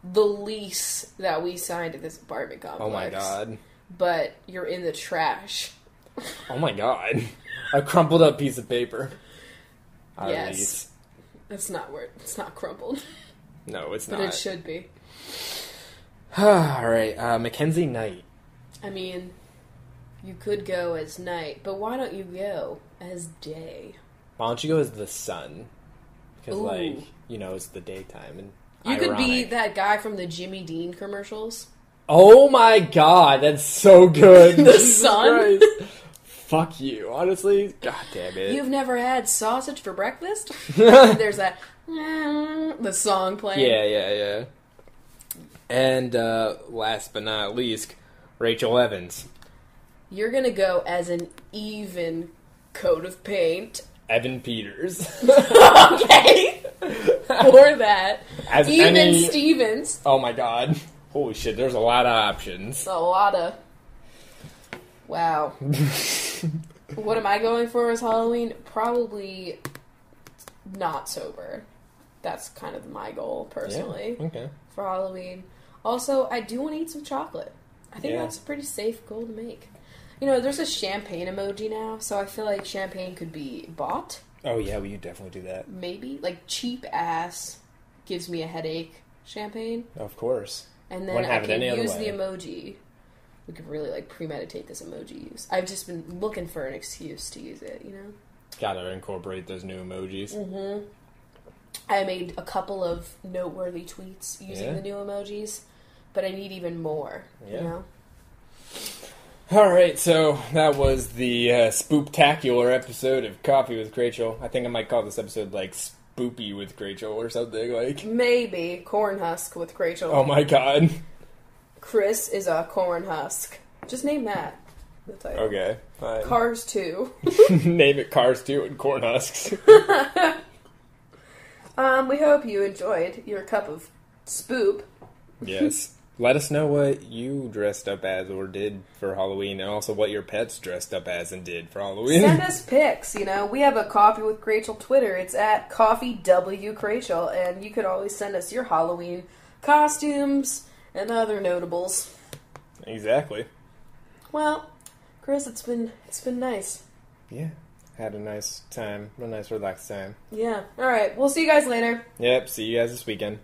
the lease that we signed at this apartment complex. Oh my god. But you're in the trash. Oh my god. A crumpled up piece of paper. Yes. Lease. It's not crumpled. No, it's but not. But it should be. Alright, Mackenzie Knight. I mean, you could go as night, but why don't you go as day? Why don't you go as the sun? Because, Ooh. it's the daytime. And you ironic. could be that guy from the Jimmy Dean commercials. Oh my god, that's so good. The sun? Fuck you, honestly. God damn it. You've never had sausage for breakfast? There's that, the song playing. Yeah. And last but not least, Rachel Evans. You're gonna go as an even coat of paint. Evan Peters. Okay. Or that. As even Stevens. Oh my god. Holy shit, there's a lot of options. A lot of... Wow. What am I going for as Halloween? Probably not sober. That's kind of my goal, personally. Yeah, okay. For Halloween. Also, I do want to eat some chocolate. I think that's a pretty safe goal to make. There's a champagne emoji now, so I feel like champagne could be bought. Oh yeah, we could definitely do that. Maybe. Cheap ass gives me a headache champagne. Of course. And then I can use the emoji. We could really, premeditate this emoji use. I've just been looking for an excuse to use it, Gotta incorporate those new emojis. Mm-hmm. I made a couple of noteworthy tweets using the new emojis, but I need even more, Alright, so that was the Spooptacular episode of Coffee with Crachel. I think I might call this episode, Spoopy with Crachel or something, Maybe. Corn husk with Crachel. Oh my god. Chris is a corn husk. Just name that. the title. Okay, fine. Cars 2. Name it Cars 2 and Corn Husks. We hope you enjoyed your cup of spoop. Yes. Let us know what you dressed up as or did for Halloween, and also what your pets dressed up as and did for Halloween. Send us pics, you know. We have a Coffee with Crachel Twitter. It's at CoffeeWithChrachel, and you could always send us your Halloween costumes and other notables. Exactly. Well, Chris, it's been nice. Yeah. Had a nice time. A nice relaxed time. Yeah. All right. We'll see you guys later. Yep. See you guys this weekend.